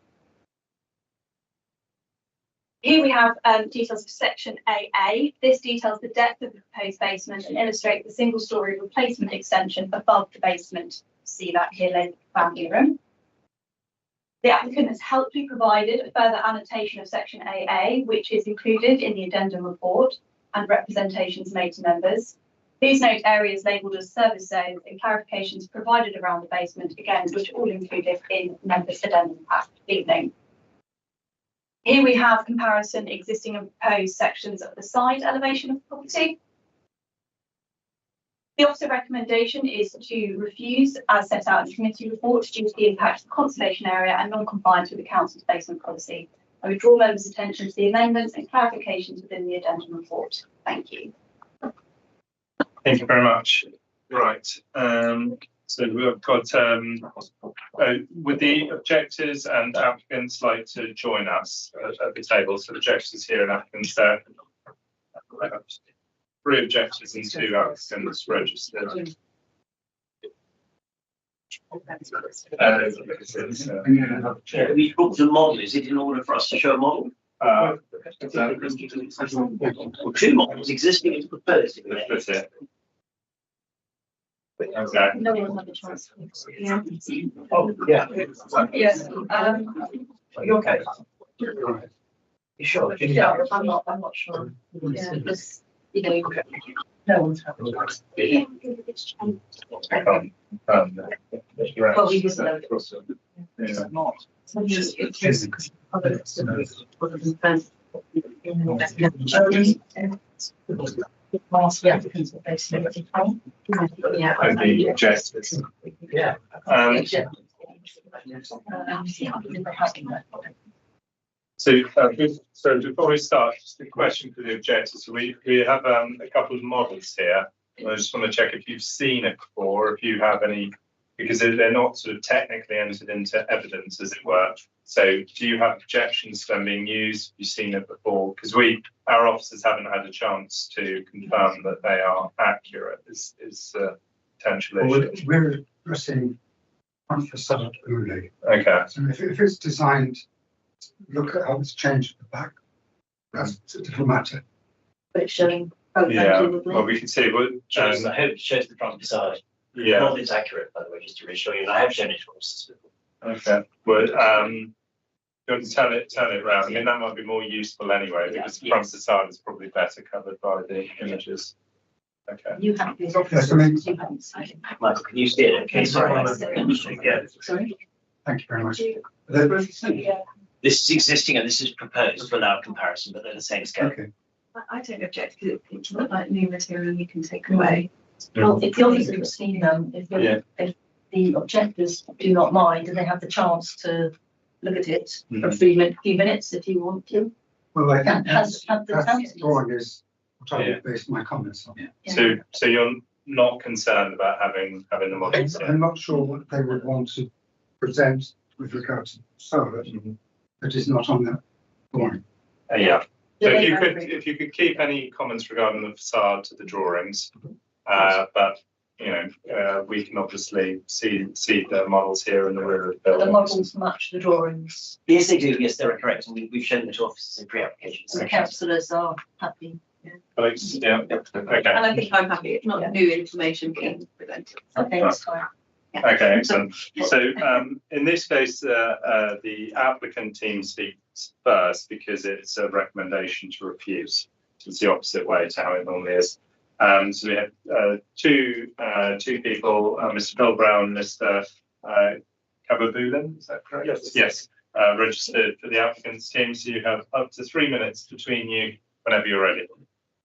Here we have details of section AA. This details the depth of the proposed basement and illustrates the single-storey replacement extension above the basement. See that here labelled family room. The applicant has helpfully provided a further annotation of section AA, which is included in the addendum report and representations made to members. Please note areas labelled as service zones and clarifications provided around the basement, again, which are all included in members' addendum pack this evening. Here we have comparison existing and proposed sections of the side elevation of the property. The officer recommendation is to refuse, as set out in the committee report, due to the impact of the conservation area and non-compliance with the council's basement policy. I would draw members' attention to the amendments and clarifications within the addendum report. Thank you. Thank you very much. Right. So we've got, would the objectors and applicants like to join us at the table? So objectors here and applicants there. 3 objectors and 2 applicants registered. We brought the model. Is it in order for us to show a model? 2 models existing and proposed. That's it. Okay. No one had a chance. Yeah. Oh, yeah. Yes. Are you okay? You sure? Yeah, I'm not sure. Yeah, this, you know, no one's having it. Well, we just know it's not. So just ask the applicants what they say. Yeah. And the objectors. Yeah. So before we start, just a question for the objectors. So we have a couple of models here. I just want to check if you've seen it before, if you have any, because they're not sort of technically entered into evidence, as it were. So do you have objections to them being used? Have you seen it before? Because our officers haven't had a chance to confirm that they are accurate. Is potential issue. We're addressing front facade only. Okay. So if it's designed, look at how it's changed at the back. That's a different matter. But it's showing both. Yeah. Well, we can see what. I hope it shows the front facade. Yeah. Not it's accurate, by the way, just to reassure you. And I have shown it to officers before. Okay. Well, you want to turn it round. I mean, that might be more useful anyway, because the front facade is probably better covered by the images. Okay. You have these Yes, I mean- officers, you haven't seen it. Michael, can you see it? Okay, sorry. Yeah. Sorry? Thank you very much. Yeah. This is existing and this is proposed without comparison, but they're the same scale. Okay. I don't object because it's not like new material you can take away. Well, if the officers have seen them, if the objectors do not mind, and they have the chance to look at it for a few minutes if you want to. Well, I think Have the that chances. drawing is what I Yeah. would base my comments on. So you're not concerned about having the models here? I'm not sure what they would want to present with regard to solar that is not on that drawing. Yeah. So Yeah, if you could keep any comments regarding the facade to the drawings, but we can obviously see the models here in the rear of the But the building. models match the drawings. Yes, they do. Yes, they're correct. And we've shown them to officers in pre-application The sessions. councillors are happy. Alex, yeah. Okay. And I think I'm happy. It's not new information being presented. Okay, that's fine. Okay, excellent. So in this case, the applicant team speaks first because it's a recommendation to refuse. It's the opposite way to how it normally is. So we have two people, Mr. Phil Brown, Mr. Kababulan, is that correct? Yes. Yes, registered for the applicant's team. So you have up to 3 minutes between you whenever you're ready.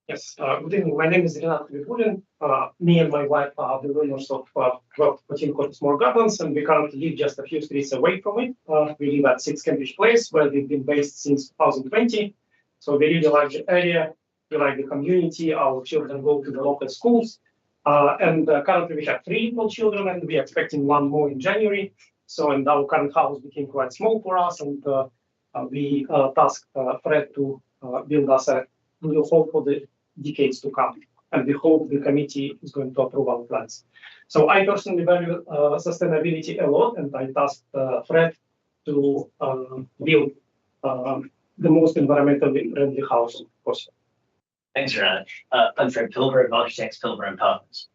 Yes, good evening. My name is Renat Vivulin. Me and my wife are the owners of 1214 Cottesmore Gardens, and we currently live just a few streets away from it. We live at 6 Cambridge Place, where we've been based since 2020. So we really like the area, we like the community, our children go to the local schools. And currently we have 3 little children, and we are expecting 1 more in January. So, and our current house became quite small for us, and we tasked Fred to build us a new home for the decades to come, and we hope the committee is going to approve our plans. So I personally value sustainability a lot, and I tasked Fred to build the most environmentally friendly house possible. Thanks, Renat. I'm Fred Pilber of Architects Pilber and Partners.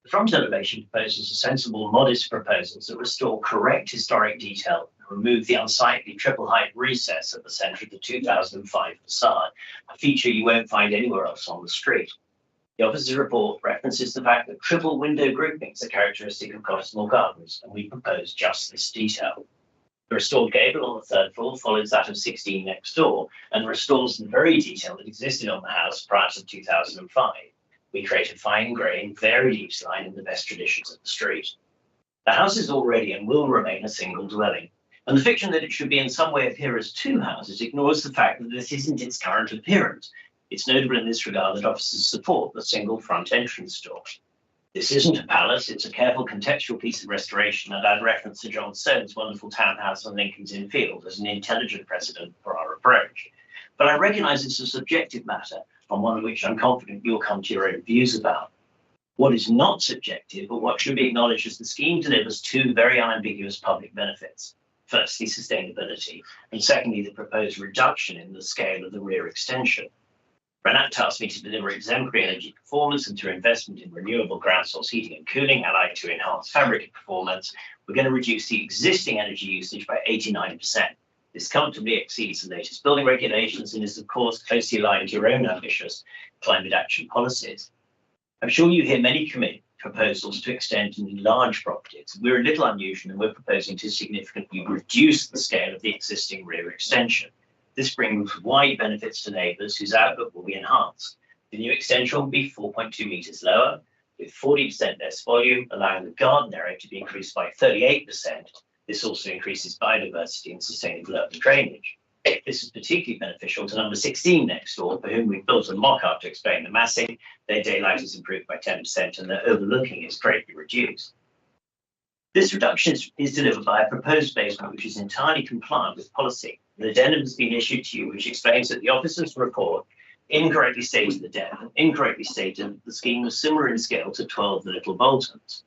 The front elevation proposes a sensible, modest proposals that restore correct historic detail and remove the unsightly triple height recess at the centre of the 2005 facade, a feature you won't find anywhere else on the street. The officer's report references the fact that triple window groupings are characteristic of Cottesmore Gardens, and we propose just this detail. The restored gable on the 3rd floor follows that of 16 next door and restores the very detail that existed on the house prior to 2005. We create a fine-grained, varied each line in the best traditions of the street. The house is already and will remain a single dwelling, and the fiction that it should be in some way appear as two houses ignores the fact that this isn't its current appearance. It's notable in this regard that officers support the single front entrance door. This isn't a palace, it's a careful contextual piece of restoration, and I'd reference to John Stone's wonderful townhouse on Lincoln's Inn Field as an intelligent precedent for our approach. But I recognise it's a subjective matter, on one of which I'm confident you'll come to your own views about. What is not subjective, but what should be acknowledged as the scheme delivers two very unambiguous public benefits. Firstly, sustainability, and secondly, the proposed reduction in the scale of the rear extension. Renat tasked me to deliver exemplary energy performance, and through investment in renewable ground source heating and cooling, allied to enhanced fabric performance, we're going to reduce the existing energy usage by 89%. This comfortably exceeds the latest building regulations and is, of course, closely aligned to your own ambitious climate action policies. I'm sure you hear many proposals to extend and enlarge properties. We're a little unusual, and we're proposing to significantly reduce the scale of the existing rear extension. This brings wide benefits to neighbours whose outlook will be enhanced. The new extension will be 4.2 metres lower, with 40% less volume, allowing the garden area to be increased by 38%. This also increases biodiversity and sustainable urban drainage. This is particularly beneficial to number 16 next door, for whom we've built a mock-up to explain the massing. Their daylight is improved by 10% and their overlooking is greatly reduced. This reduction is delivered by a proposed basement which is entirely compliant with policy. An addendum has been issued to you which explains that the officer's report incorrectly stated the depth and incorrectly stated that the scheme was similar in scale to 12 the Little Boltons.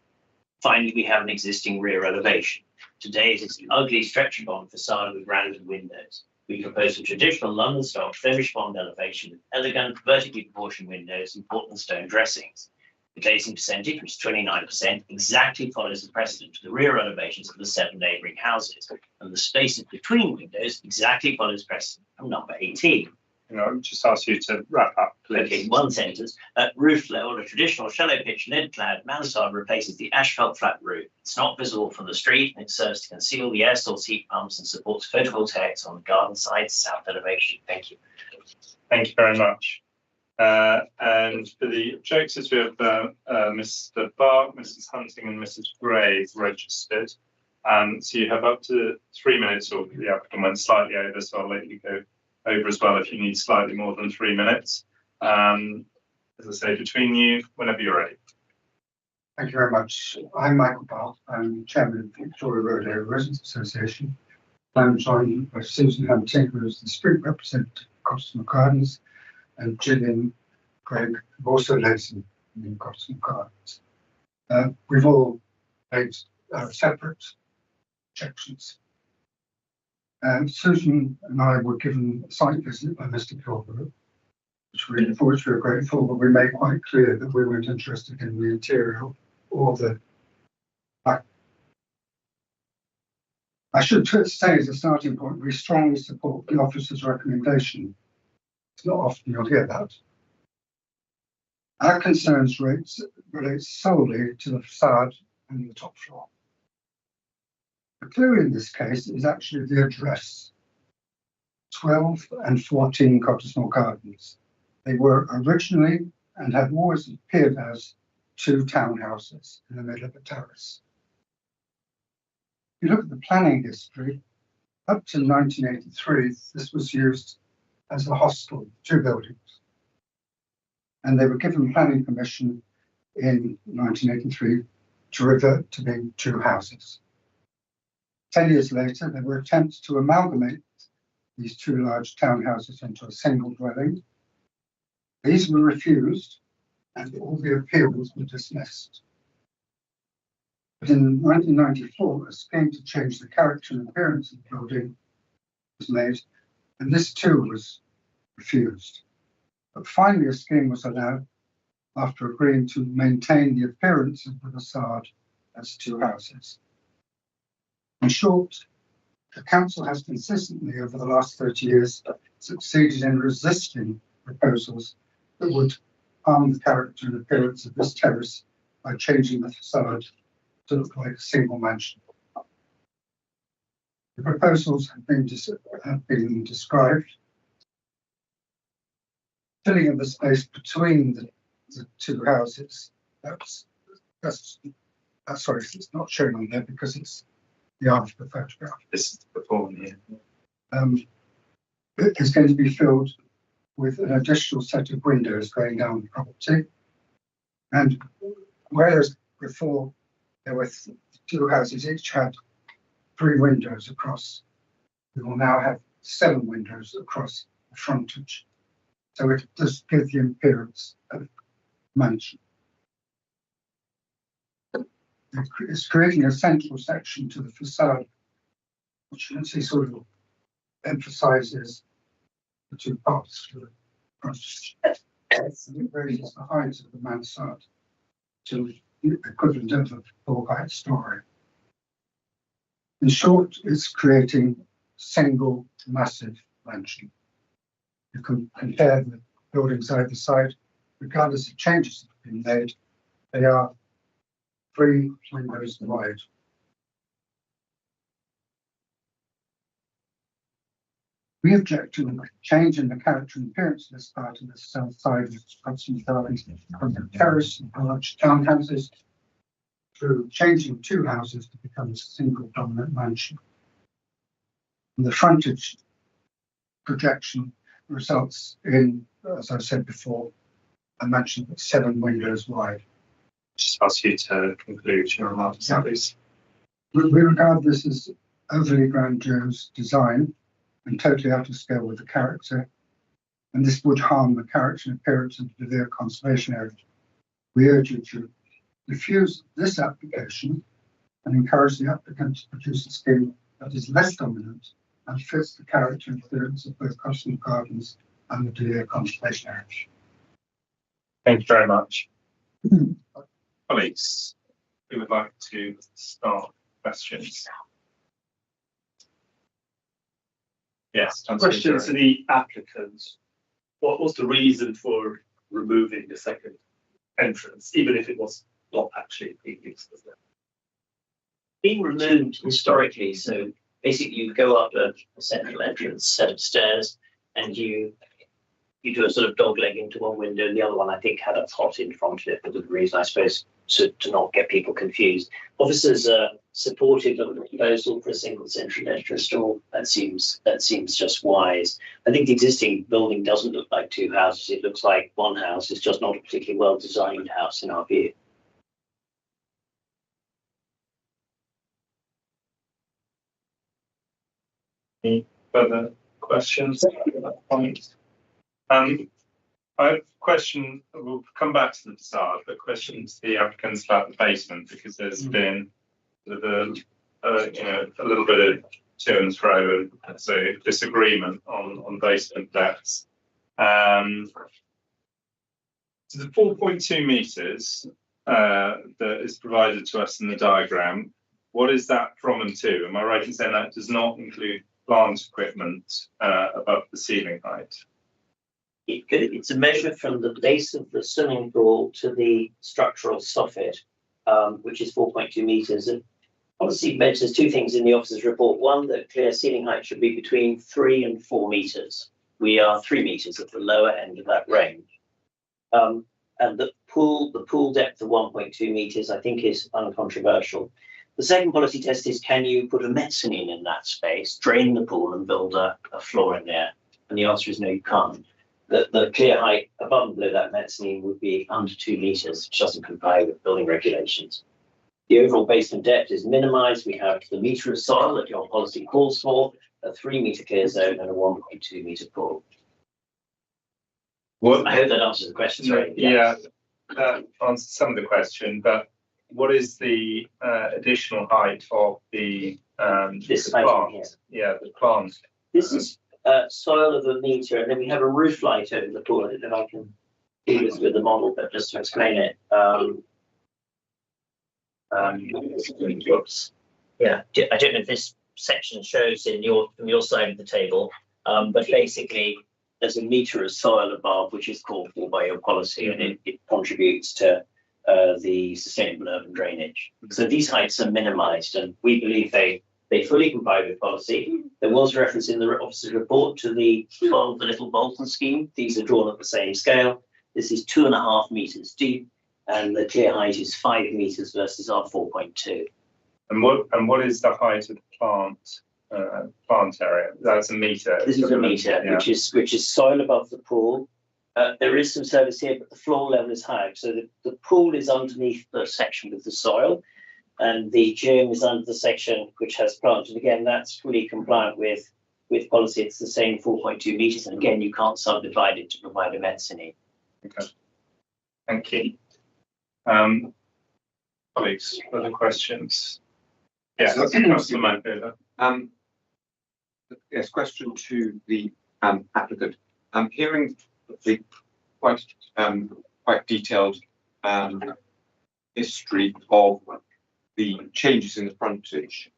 Finally, we have an existing rear elevation. Today it is an ugly stretcher-bond facade with rounded windows. We propose a traditional London style Flemish bond elevation with elegant, vertically proportioned windows and Portland stone dressings. The glazing percentage, which is 29%, exactly follows the precedent of the rear elevations of the 7 neighbouring houses, and the spaces between windows exactly follows precedent from number 18. I'll just ask you to wrap up, please. Okay, one sentence. Roof level, a traditional shallow pitch lead-clad mansard replaces the asphalt flat roof. It's not visible from the street, and it serves to conceal the air source heat pumps and supports photovoltaics on the garden side south elevation. Thank you. Thank you very much. And for the objectors, we have Mr. Bark, Mrs. Hunting, and Mrs. Gray registered. So you have up to 3 minutes, or the applicant went slightly over, so I'll let you go over as well if you need slightly more than 3 minutes. As I say, between you, whenever you're ready. Thank you very much. I'm Michael Barth. I'm chairman of the Victoria Road Area Residents Association. I'm joined by Susan Hunting, who is the street representative of Cottesmore Gardens, and Gillian Craig, who also lives in Cottesmore Gardens. We've all made separate objections. Susan and I were given a site visit by Mr. Pilbara, for which we were grateful, but we made quite clear that we weren't interested in the interior or the back. I should say as a starting point, we strongly support the officer's recommendation. It's not often you'll hear that. Our concerns relate solely to the facade and the top floor. The clue in this case is actually the address, 12 and 14 Cottesmore Gardens. They were originally and have always appeared as 2 townhouses in the middle of a terrace. If you look at the planning history, up to 1983, this was used as a hostel, 2 buildings. And they were given planning permission in 1983 to revert to being 2 houses. 10 years later, there were attempts to amalgamate these 2 large townhouses into a single dwelling. These were refused, and all the appeals were dismissed. But in 1994, a scheme to change the character and appearance of the building was made, and this too was refused. But finally, a scheme was allowed after agreeing to maintain the appearance of the facade as 2 houses. In short, the council has consistently over the last 30 years succeeded in resisting proposals that would harm the character and appearance of this terrace by changing the facade to look like a single mansion. The proposals have been described. Filling of the space between the the two houses. Sorry, it's not shown on there because it's the after photograph. This is the before here. It is going to be filled with an additional set of windows going down the property. And whereas before there were two houses, each had 3 windows across, we will now have 7 windows across the frontage. So it does give the appearance of mansion. It's creating a central section to the facade, which you can see sort of emphasizes the 2 parts to the frontage. And it raises the height of the mansard to the equivalent of a full height story. In short, it's creating a single massive mansion. You can compare the buildings either side, regardless of changes that have been made, they are 3 windows wide. We object to the change in the character and appearance of this part of the south side of Hudson Gardens from the terrace and large townhouses through changing 2 houses to become a single dominant mansion. And the frontage projection results in, as I said before, a mansion that's 7 windows wide. Just ask you to conclude your remarks, please. We regard this as overly grandiose design and totally out of scale with the character, and this would harm the character and appearance of the De Vere Conservation Area. We urge you to refuse this application and encourage the applicant to produce a scheme that is less dominant and fits the character and appearance of both Hudson Gardens and the De Vere Conservation Area. Thank you very much. Colleagues, who would like to start questions? Yes. Question to the applicant. What was the reason for removing the second entrance, even if it was not actually being used as that? Being removed historically, so basically you go up a central entrance set of stairs and you do a sort of dog leg into one window, and the other one I think had a pot in front of it for the reason, I suppose, to not get people confused. Officers are supportive of the proposal for a single central entrance door. That seems just wise. I think the existing building doesn't look like 2 houses. It looks like 1 house. It's just not a particularly well designed house in our view. Any further questions? I have a question, we'll come back to the facade, but question to the applicants about the basement, because there's been sort of a little bit of to and fro and so disagreement on basement depths. So the 4.2 meters that is provided to us in the diagram, what is that from and to? Am I right in saying that does not include plant equipment above the ceiling height? It's a measure from the base of the swimming pool to the structural soffit, which is 4.2 meters. And policy mentions 2 things in the officer's report. One, that clear ceiling height should be between 3 and 4 meters. We are 3 meters at the lower end of that range. And the pool depth of 1.2 meters, I think, is uncontroversial. The second policy test is, can you put a mezzanine in that space, drain the pool and build a floor in there? And the answer is no, you can't. The clear height above and below that mezzanine would be under 2 meters, which doesn't comply with building regulations. The overall basement depth is minimized. We have the meter of soil that your policy calls for, a 3 meter clear zone and a 1.2 meter pool. What, I hope that answers the question. Sorry. Yeah, that answers some of the question, but what is the additional height of the plant? Yeah, the plant. This is soil of a meter, and then we have a roof light over the pool. I don't know if I can do this with the model, but just to explain it. Yeah, I don't know if this section shows from your side of the table, but basically there's a meter of soil above, which is called for by your policy, and it contributes to the sustainable urban drainage. So these heights are minimized, and we believe they fully comply with policy. There was reference in the officer's report to the 12 the Little Bolton scheme. These are drawn at the same scale. This is 2.5 meters deep, and the clear height is 5 meters versus our 4.2. And what is the height of the plant area? That's a meter. This is a meter, Yeah. which is soil above the pool. There is some surface here, but the floor level is high. So the pool is underneath the section with the soil, and the gym is under the section which has plant. And again, that's fully compliant with policy. It's the same 4.2 meters. And again, you can't subdivide it to provide a mezzanine. Okay. Thank you. Colleagues, other questions? Yes, Councillor Manfield. Yes, question to the applicant. Hearing the quite detailed history of the changes in the frontage,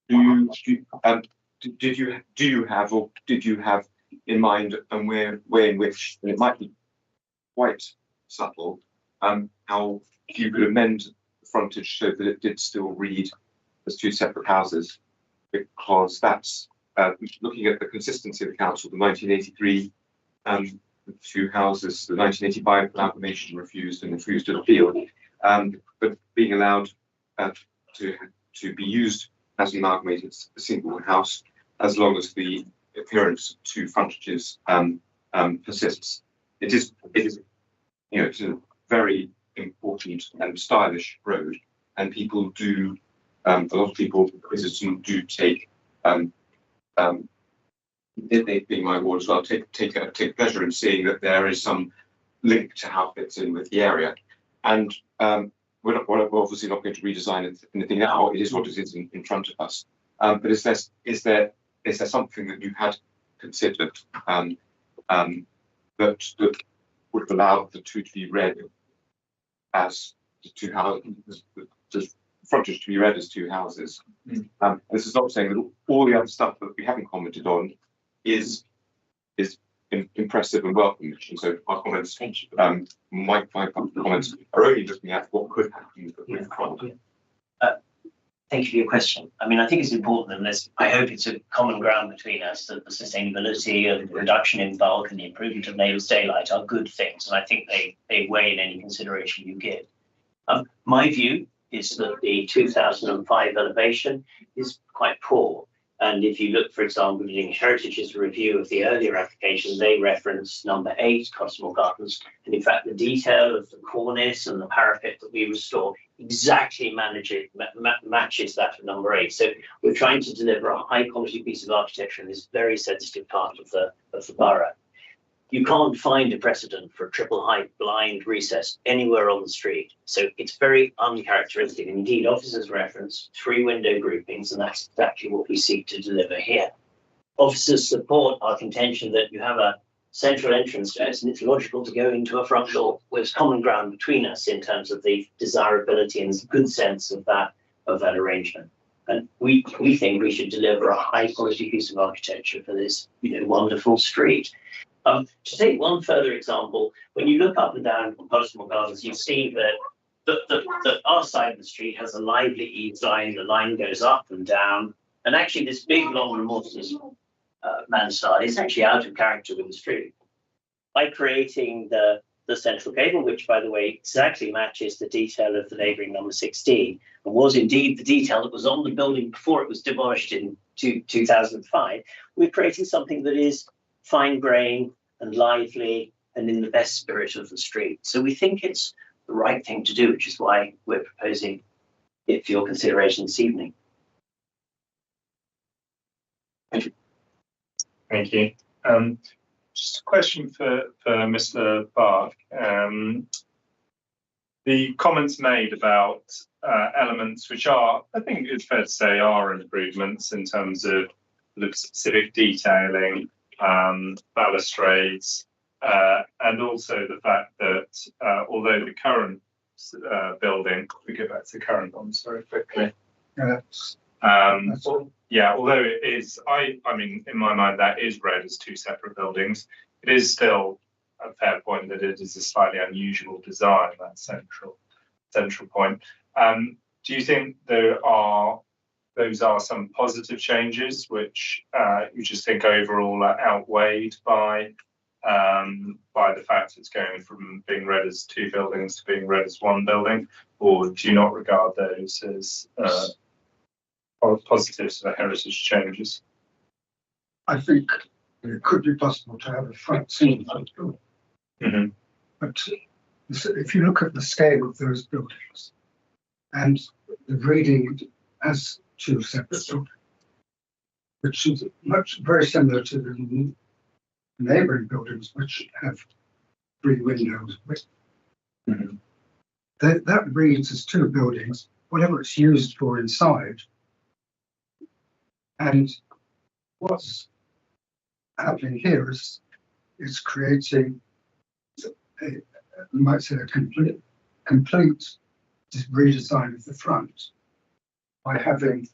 did you have in mind, and way in which, and it might be quite subtle, how you could amend the frontage so that it did still read as 2 separate houses? Because that's looking at the consistency of the council, the 1983 2 houses, the 1985 amalgamation refused and refused to appeal, but being allowed to be used as an amalgamated single house as long as the appearance of 2 frontages persists. It is it's a very important and stylish road, and people do. A lot of people visiting do take, it being my ward as well, take pleasure in seeing that there is some link to how it fits in with the area. And we're obviously not going to redesign anything now. It is what it is in front of us. But is there something that you had considered that would have allowed the 2 to be read as the 2 houses? Frontage to be read as 2 houses. This is not saying that all the other stuff that we haven't commented on is impressive and welcome. And so our comments, my comments are only looking at what could happen with frontage. Thank you for your question. I mean, I think it's important, and I hope it's a common ground between us, that the sustainability of the reduction in bulk and the improvement of neighbours' daylight are good things, and I think they weigh in any consideration you give. My view is that the 2005 elevation is quite poor. And if you look, for example, in Heritage's review of the earlier application, they reference number 8, Cottesmore Gardens. And in fact, the detail of the cornice and the parapet that we restore exactly matches that of number 8. So we're trying to deliver a high quality piece of architecture in this very sensitive part of the borough. You can't find a precedent for a triple height blind recess anywhere on the street. So it's very uncharacteristic. And indeed, officers reference 3 window groupings, and that's exactly what we seek to deliver here. Officers support our contention that you have a central entrance stairs, and it's logical to go into a front door. There's common ground between us in terms of the desirability and good sense of that arrangement. And we think we should deliver a high quality piece of architecture for this wonderful street. To take one further example, when you look up and down Cottesmore Gardens, you see that our side of the street has a lively eaves line. The line goes up and down, and actually this big long remorseless mansard is actually out of character with the street. By creating the central gable, which by the way exactly matches the detail of the neighbouring number 16, and was indeed the detail that was on the building before it was demolished in 2005, we're creating something that is fine grain and lively and in the best spirit of the street. So we think it's the right thing to do, which is why we're proposing it for your consideration this evening. Thank you. Thank you. Just a question for Mr. Bark. The comments made about elements which are, I think it's fair to say, are improvements in terms of the specific detailing, balustrades, and also the fact that although the current building, we go back to the current one, sorry, quickly. Although it is, I mean, in my mind, that is read as 2 separate buildings. It is still a fair point that it is a slightly unusual design, that central point. Do you think those are some positive changes which you just think overall are outweighed by by the fact it's going from being read as two buildings to being read as one building, or do you not regard those as positives for heritage changes? I think it could be possible to have a front single building. Mm-hmm. But if you look at the scale of those buildings and the reading as two separate buildings, which is very similar to the neighbouring buildings, which have 3 windows. Mm-hmm. That reads as 2 buildings, whatever it's used for inside. And what's happening here is it's creating you might say a complete redesign of the front by having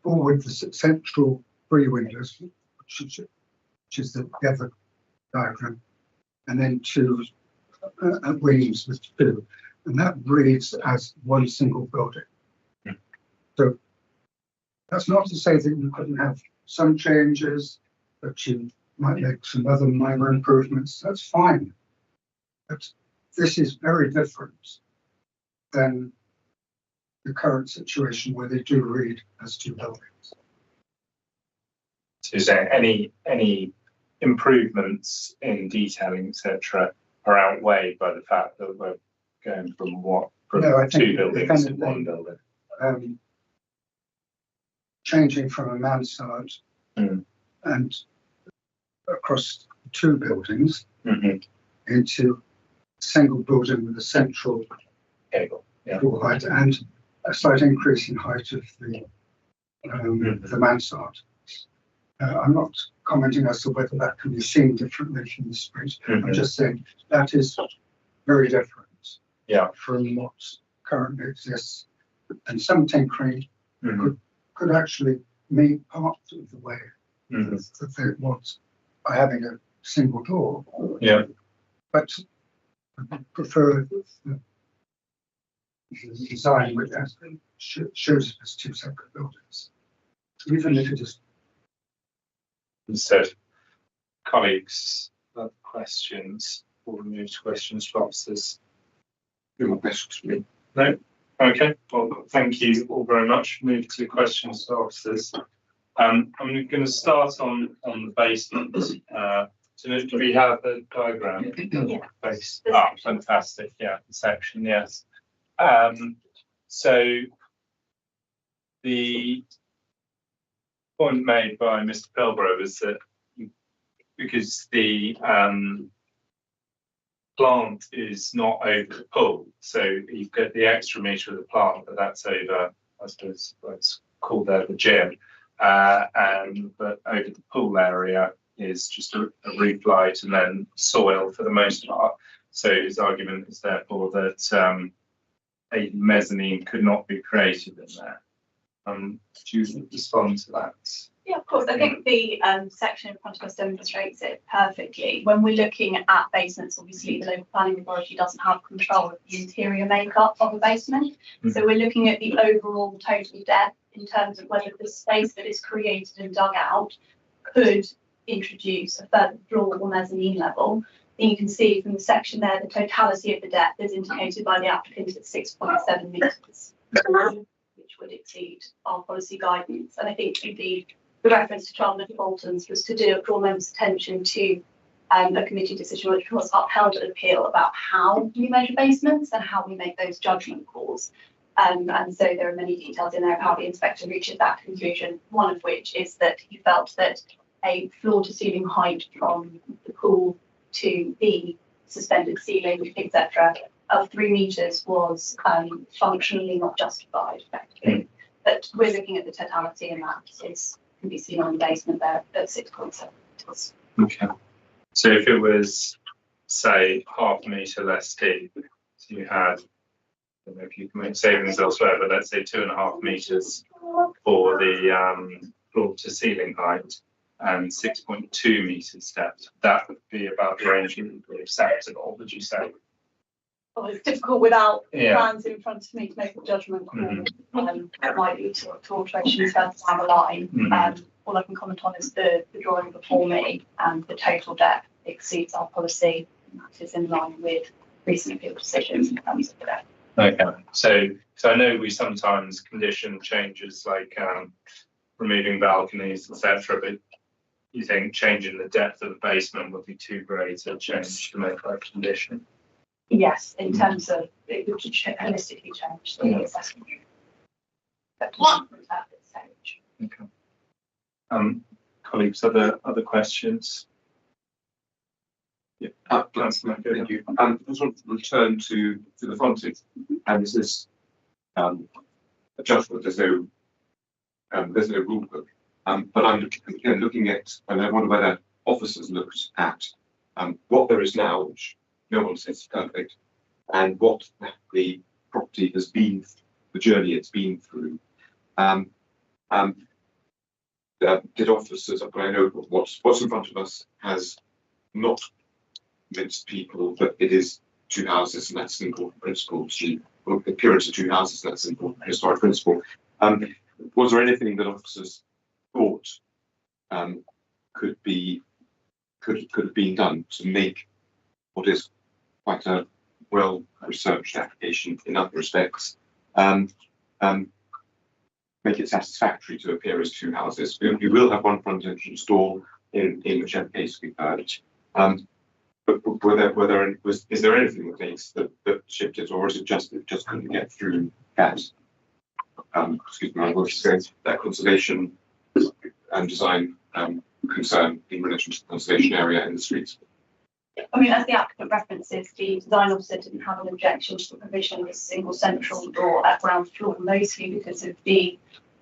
forward the central 3 windows, which is the other diagram, and then 2 wings with 2, and that reads as one single building. Mm. So that's not to say that you couldn't have some changes, but you might make some other minor improvements. That's fine. But this is very different than the current situation where they do read as 2 buildings. So you're saying any improvements in detailing, etc., are outweighed by the fact that we're going from No, I think 2 buildings to 1 building? Changing from a mansard and across 2 buildings into a single building with a central floor height and a slight increase in height of the mansard. I'm not commenting as to whether that can be seen differently from the street. I'm just saying that is very different from what currently exists. And some tinkering could actually meet part of the way that they want by having a single door. Yeah. But I prefer the design which shows it as 2 separate buildings, even if it is. Instead, colleagues, other questions or move to questions for officers? No more questions for me. No? Okay, well, thank you all very much. Move to questions for officers. I'm going to start on the basement. So do we have a diagram? Base. Ah, fantastic. Yeah, the section, yes. So the point made by Mr. Pilbrough was that because the plant is not over the pool, so you've got the extra metre of the plant, but that's over, I suppose it's called there the gym, but over the pool area is just a roof light and then soil for the most part. So his argument is therefore that a mezzanine could not be created in there. Do you respond to that? Yeah, of course. I think the section in front of us demonstrates it perfectly. When we're looking at basements, obviously the local planning authority doesn't have control of the interior makeup of a basement. So we're looking at the overall total depth in terms of whether the space that is created and dug out could introduce a further floor or mezzanine level. And you can see from the section there, the totality of the depth is indicated by the applicant at 6.7 metres, which would exceed our policy guidance. And I think indeed the reference to Charlton and Bolton's was to draw members' attention to a committee decision which was upheld at appeal about how we measure basements and how we make those judgment calls. And so there are many details in there of how the inspector reaches that conclusion, one of which is that he felt that a floor to ceiling height from the pool to the suspended ceiling, etc., of 3 metres was functionally not justified, effectively. But we're looking at the totality, and that can be seen on the basement there at 6.7 metres. Okay. So if it was, say, half a metre less deep, so you had, I don't know if you can make savings elsewhere, but let's say 2.5 metres for the floor to ceiling height and 6.2 metres depth, that would be about the range that would be acceptable, would you say? Well, it's difficult without plans in front of me to make a judgment call. It might lead to alterations further down the line. All I can comment on is the drawing before me, and the total depth exceeds our policy, and that is in line with recent appeal decisions in terms of that. Okay, so I know we sometimes condition changes like removing balconies, etc. But you think changing the depth of the basement would be too great a change to make that condition? Yes, in terms of it would holistically change the assessment. At this stage. Okay. Colleagues, other questions? Yeah, thank you. I just want to return to the frontage, and this is adjustment. There's no rule book, but I'm looking at, and I wonder whether officers looked at what there is now, which no one says is perfect, and what the property has been, the journey it's been through. Did officers, I know what's in front of us has not convinced people that it is two houses, and that's an important principle. The appearance of two houses, that's an important historic principle. Was there anything that officers thought could have been done to make what is quite a well-researched application in other respects, make it satisfactory to appear as two houses? We will have one front entrance door in whichever case we've heard. But is there anything that makes that shifted, or is it just couldn't get through that? Excuse me, I was saying that conservation and design concern in relation to the conservation area in the streets. I mean, as the applicant references, the design officer didn't have an objection to the provision of a single central door at ground floor, mostly because of the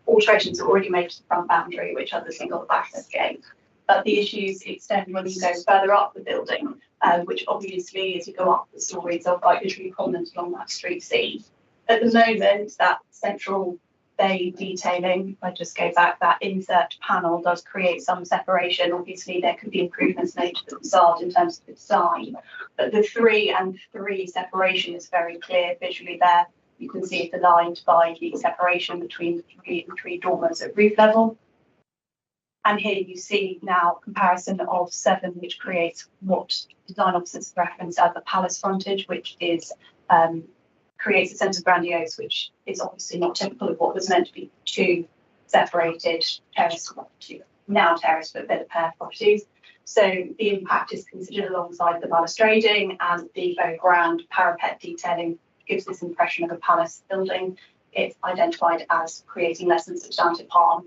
alterations already made to the front boundary, which are the single access gate. But the issues extend when you go further up the building, which obviously, as you go up the stories, are quite literally prominent along that street scene. At the moment, that central bay detailing, if I just go back, that insert panel does create some separation. Obviously, there could be improvements made to the facade in terms of the design, but the 3 and 3 separation is very clear visually there. You can see it aligned by the separation between the 3 and 3 dormers at roof level. And here you see now comparison of 7, which creates what design officers reference as the palace frontage, which is creates a sense of grandiose, which is obviously not typical of what was meant to be 2 separated terrace, now terrace, but bit of pair properties. So the impact is considered alongside the balustrading, and the very grand parapet detailing gives this impression of a palace building. It's identified as creating less than substantive harm,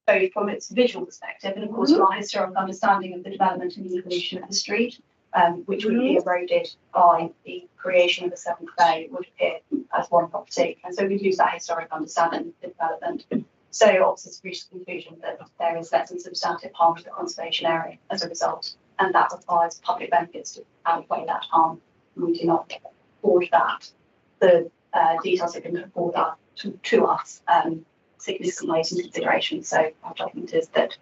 both from its visual perspective and of course from our historical understanding of the development and the evolution of the street, which would be eroded by the creation of the 7th bay, would appear as one property. And so we use that historic understanding of the development. So officers reached the conclusion that there is less than substantive harm to the conservation area as a result, and that requires public benefits to outweigh that harm. And we do not afford that. The details have been put forward to us significant weight in consideration. So our judgment is that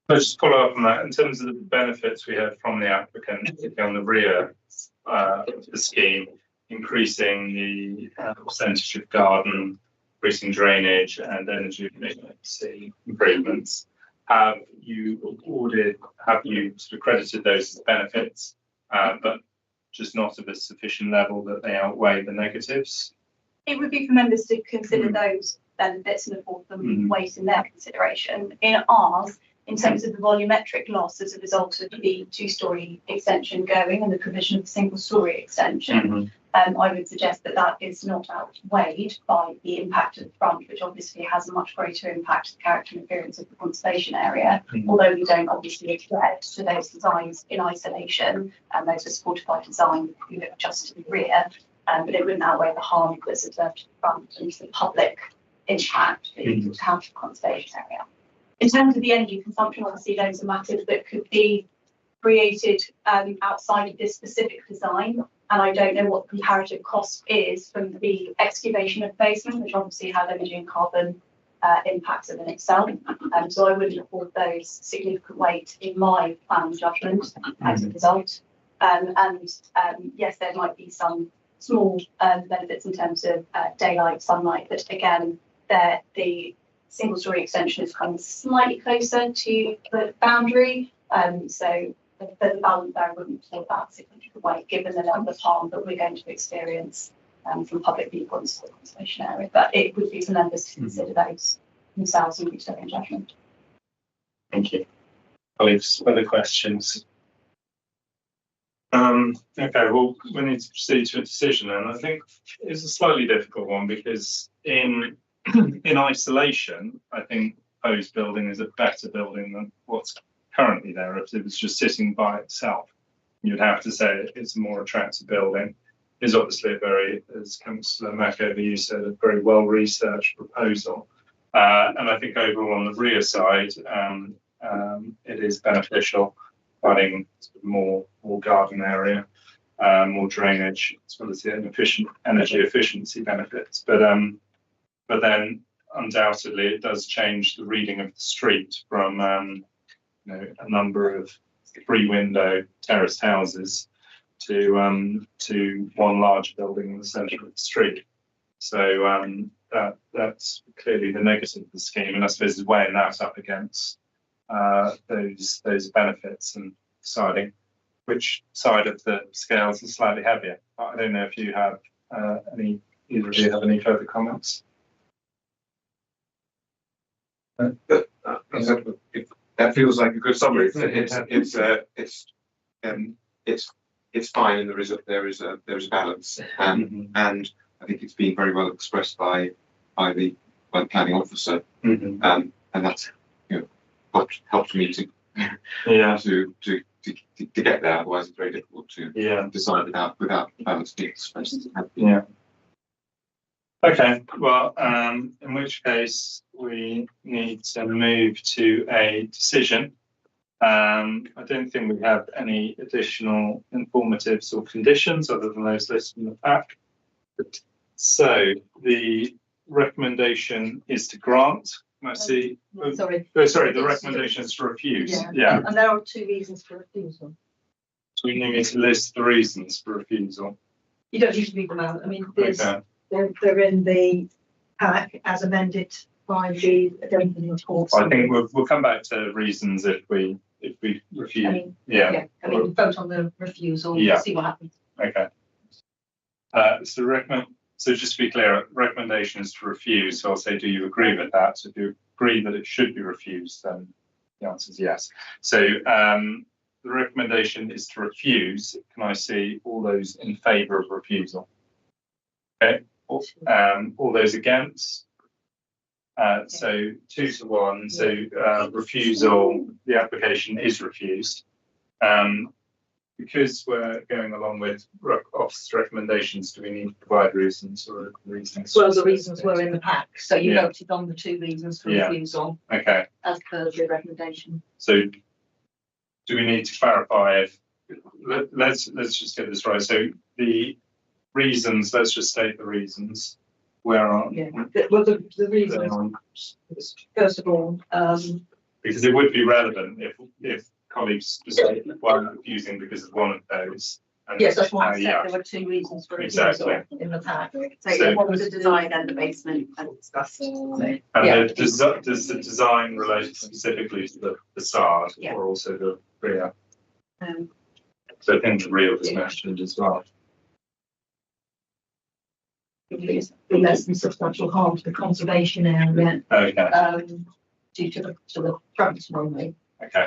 I'll just follow up on that. In terms of the benefits we heard from the applicant, particularly on the rear of the scheme, increasing the percentage of garden, increasing drainage and energy efficiency improvements. Have you sort of credited those as benefits, but just not of a sufficient level that they outweigh the negatives? It would be for members to consider those benefits and afford them weight in their consideration. In ours, in terms of the volumetric loss as a result of the 2-storey extension going and the provision of the single-storey extension, I would suggest that that is not outweighed by the impact of the front, which obviously has a much greater impact on the character and appearance of the conservation area, although we don't obviously object to those designs in isolation, and those are supported by design who look just to the rear, but it wouldn't outweigh the harm that's observed to the front and to the public impact that it would have to the conservation area. In terms of the energy consumption, obviously those are matters that could be created outside of this specific design, and I don't know what the comparative cost is from the excavation of the basement, which obviously has energy and carbon impacts in itself. So I wouldn't afford those significant weight in my planning judgment as a result. Yes, there might be some small benefits in terms of daylight, sunlight, but again, the single story extension is kind of slightly closer to the boundary. So the balance there wouldn't take that significant weight given the level of harm that we're going to experience from public viewpoints of the conservation area. But it would be for members to consider those themselves and reach their own judgment. Thank you. Colleagues, other questions? Okay, well, we need to proceed to a decision, and I think it's a slightly difficult one because in isolation, I think proposed building is a better building than what's currently there. If it was just sitting by itself, you'd have to say it's a more attractive building. It's obviously a very, as Councillor Mackover, you said, a very well-researched proposal. And I think overall on the rear side, it is beneficial, providing more garden area, more drainage, as well as the energy efficiency benefits. But then undoubtedly it does change the reading of the street from a number of 3-window terraced houses to one large building in the centre of the street. So that's clearly the negative of the scheme, and I suppose is weighing that up against those benefits and deciding which side of the scales is slightly heavier. I don't know if you have either of you have any further comments. That feels like a good summary. It's fine, and there is a balance, and I think it's been very well expressed by the planning officer, and that's helped me to get there. Otherwise, it's very difficult to decide without balance being expressed. Yeah. Okay. Well, in which case we need to move to a decision. I don't think we have any additional informatives or conditions other than those listed in the pack. So the recommendation is to grant. Can I see? Sorry. Sorry, the recommendation is to refuse. Yeah. And there are 2 reasons for refusal. So we need to list the reasons for refusal. You don't need to read them out. I mean, Okay. they're in the pack as amended by the addendum report. I think we'll come back to reasons if we refuse. I mean, vote on the refusal. Yeah. See what happens. Okay. So just to be clear, recommendation is to refuse. So I'll say, do you agree with that? So if you agree that it should be refused, then the answer is yes. So the recommendation is to refuse. Can I see all those in favour of refusal? Okay. All those against? So 2 to 1. So refusal, the application is refused. Because we're going along with office recommendations, do we need to provide reasons or reasons? Well, the reasons were in the pack, so you voted on the 2 reasons for refusal. Okay. As per the recommendation. So do we need to clarify let's just get this right. So the reasons, let's just state the reasons. Where are the reasons, first of all, because it would be relevant if colleagues decide why I'm refusing because of one of those. Yes, that's why I said there were 2 reasons for refusal in the pack. So one was the design and the basement and discussed. And does the design relate specifically to the facade or also the rear? So I think the rear was mentioned as well. The less than substantial harm to the conservation area. Okay. Due to the front only. Okay.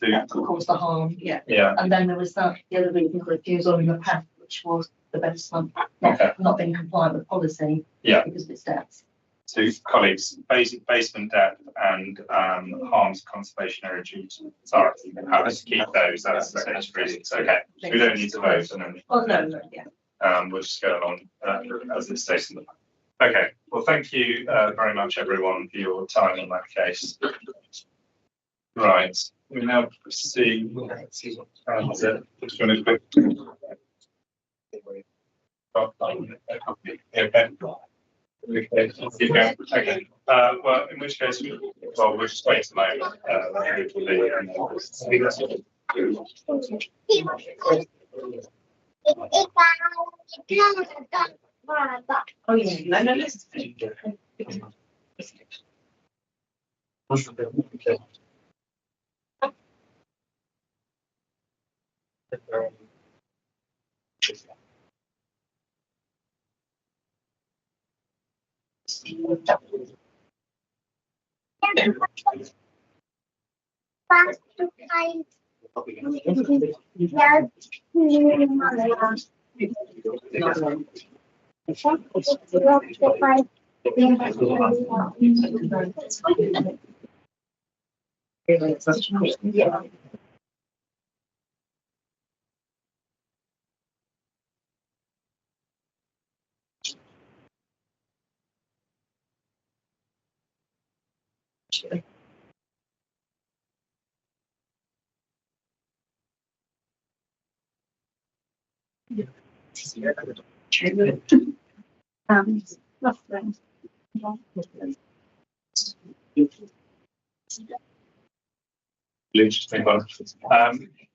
That could cause the harm. Yeah. And then there was the other reason for refusal in the pack, which was the basement not being compliant with policy. Because of its depth. So colleagues, basic basement depth and harms to conservation area due to authority. How to keep those as the stage reasons. Okay. So we don't need to vote on them. Oh no, yeah. We'll just go along as it states in the plan. Okay. Well, thank you very much, everyone, for your time on that case. Right. We now proceed. Okay. Well, in which case, we'll just wait a moment. Oh yeah, no, Interesting one.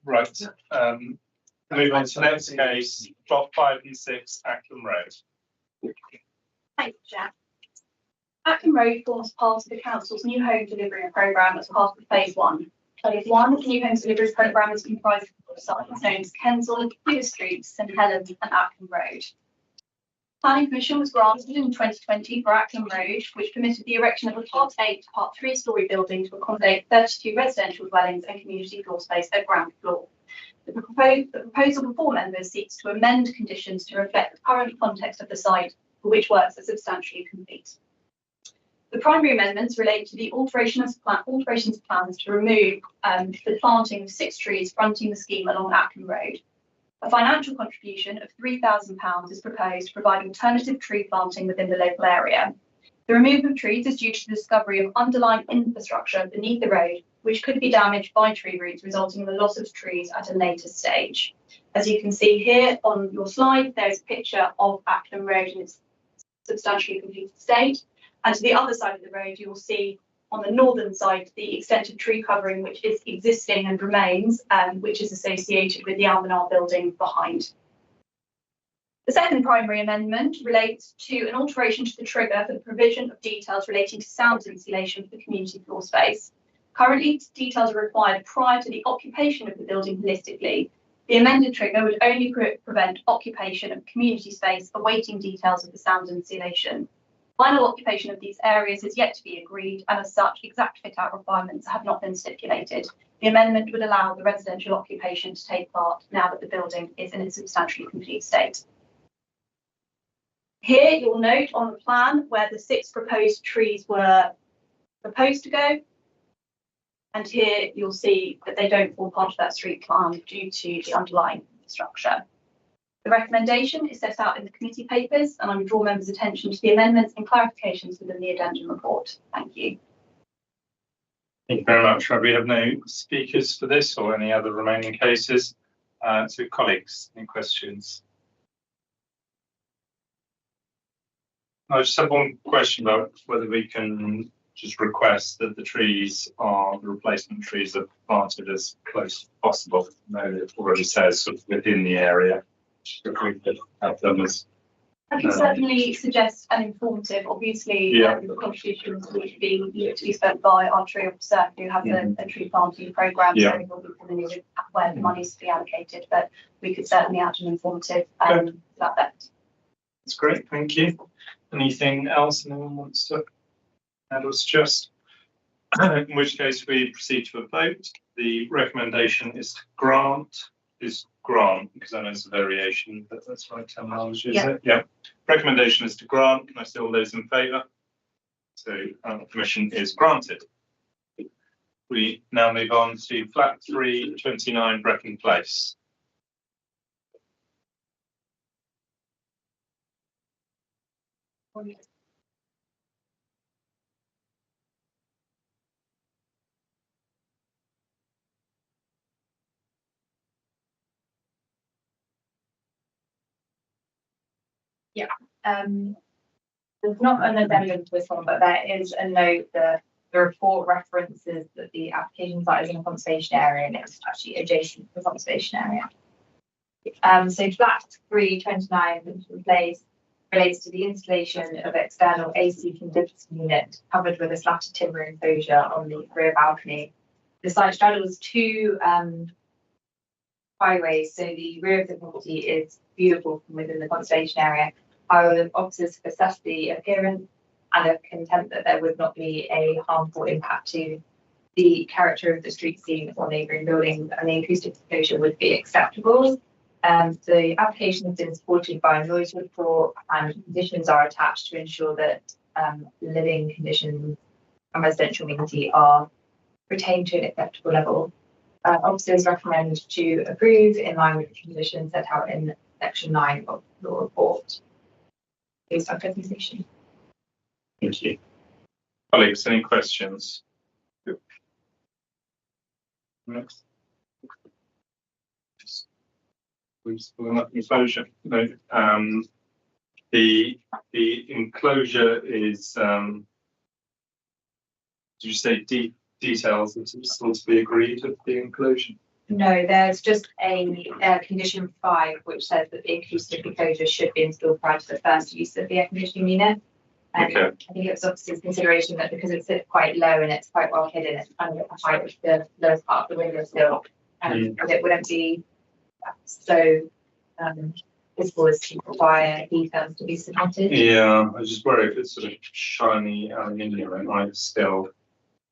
Right. Move on to the next case, plot 5 and 6, Acton Road. Thanks, Jack. Acton Road forms part of the council's new home delivery programme as part of phase 1. Phase 1 of the new homes delivery programme is comprised of sites known as Kensal, Tudor Street, St Helens and Acton Road. Planning permission was granted in 2020 for Acton Road, which permitted the erection of a Part 8 to Part 3-storey building to accommodate 32 residential dwellings and community floor space at ground floor. The proposal before members seeks to amend conditions to reflect the current context of the site, for which works are substantially complete. The primary amendments relate to the alterations plans to remove the planting of 6 trees fronting the scheme along Acton Road. A financial contribution of £3,000 is proposed to provide alternative tree planting within the local area. The removal of trees is due to the discovery of underlying infrastructure beneath the road, which could be damaged by tree roots, resulting in the loss of trees at a later stage. As you can see here on your slide, there's a picture of Acton Road in its substantially completed state. And to the other side of the road, you will see on the northern side the extent of tree covering which is existing and remains, which is associated with the Almanar building behind. The second primary amendment relates to an alteration to the trigger for the provision of details relating to sound insulation for the community floor space. Currently, details are required prior to the occupation of the building holistically. The amended trigger would only prevent occupation of community space awaiting details of the sound insulation. Final occupation of these areas is yet to be agreed, and as such, exact fit-out requirements have not been stipulated. The amendment would allow the residential occupation to take part now that the building is in a substantially complete state. Here you'll note on the plan where the 6 proposed trees were proposed to go. And here you'll see that they don't form part of that street plan due to the underlying structure. The recommendation is set out in the committee papers, and I would draw members' attention to the amendments and clarifications within the addendum report. Thank you. Thank you very much. We have no speakers for this or any other remaining cases. So colleagues, any questions? I just have one question about whether we can just request that the replacement trees are planted as close as possible. I know it already says sort of within the area. If we could have them as I can certainly suggest an informative. Obviously, the contributions would be to be spent by our tree officer who has a tree planting programme, so we will be familiar with where the money is to be allocated, but we could certainly add an informative to that effect. That's great, thank you. Anything else anyone wants to add or suggest? In which case we proceed to a vote. The recommendation is to grant, because I know it's a variation, but that's right terminology, is it? Yeah. Recommendation is to grant. Can I see all those in favour? So permission is granted. We now move on to flat 3, 29 Brecon Place. Yeah, there's not an addendum to this one, but there is a note that the report references that the application site is in a conservation area and it's actually adjacent to the conservation area. So flat 329 Brecon Place relates to the installation of external AC condensing unit covered with a slatted timber enclosure on the rear balcony. The site straddles two highways, so the rear of the property is viewable from within the conservation area. However, officers have assessed the appearance and are content that there would not be a harmful impact to the character of the street scene or neighbouring buildings, and the acoustic enclosure would be acceptable. The application has been supported by a noise report, and conditions are attached to ensure that living conditions and residential amenity are retained to an acceptable level. Officers recommend to approve in line with the conditions set out in section 9 of the report. Please start presentation. Thank you. Colleagues, any questions? Next. Please, enclosure. No. The enclosure is. Did you say details that are still to be agreed of the enclosure? No, there's just a condition 5 which says that the acoustic enclosure should be installed prior to the first use of the air conditioning unit. Okay. I think it was officers' consideration that because it's quite low and it's quite well hidden, it's kind of at the height of the lowest part of the window sill, and it wouldn't be so visible as to require details to be submitted. Yeah, I just worry if it's sort of shiny aluminium, it might still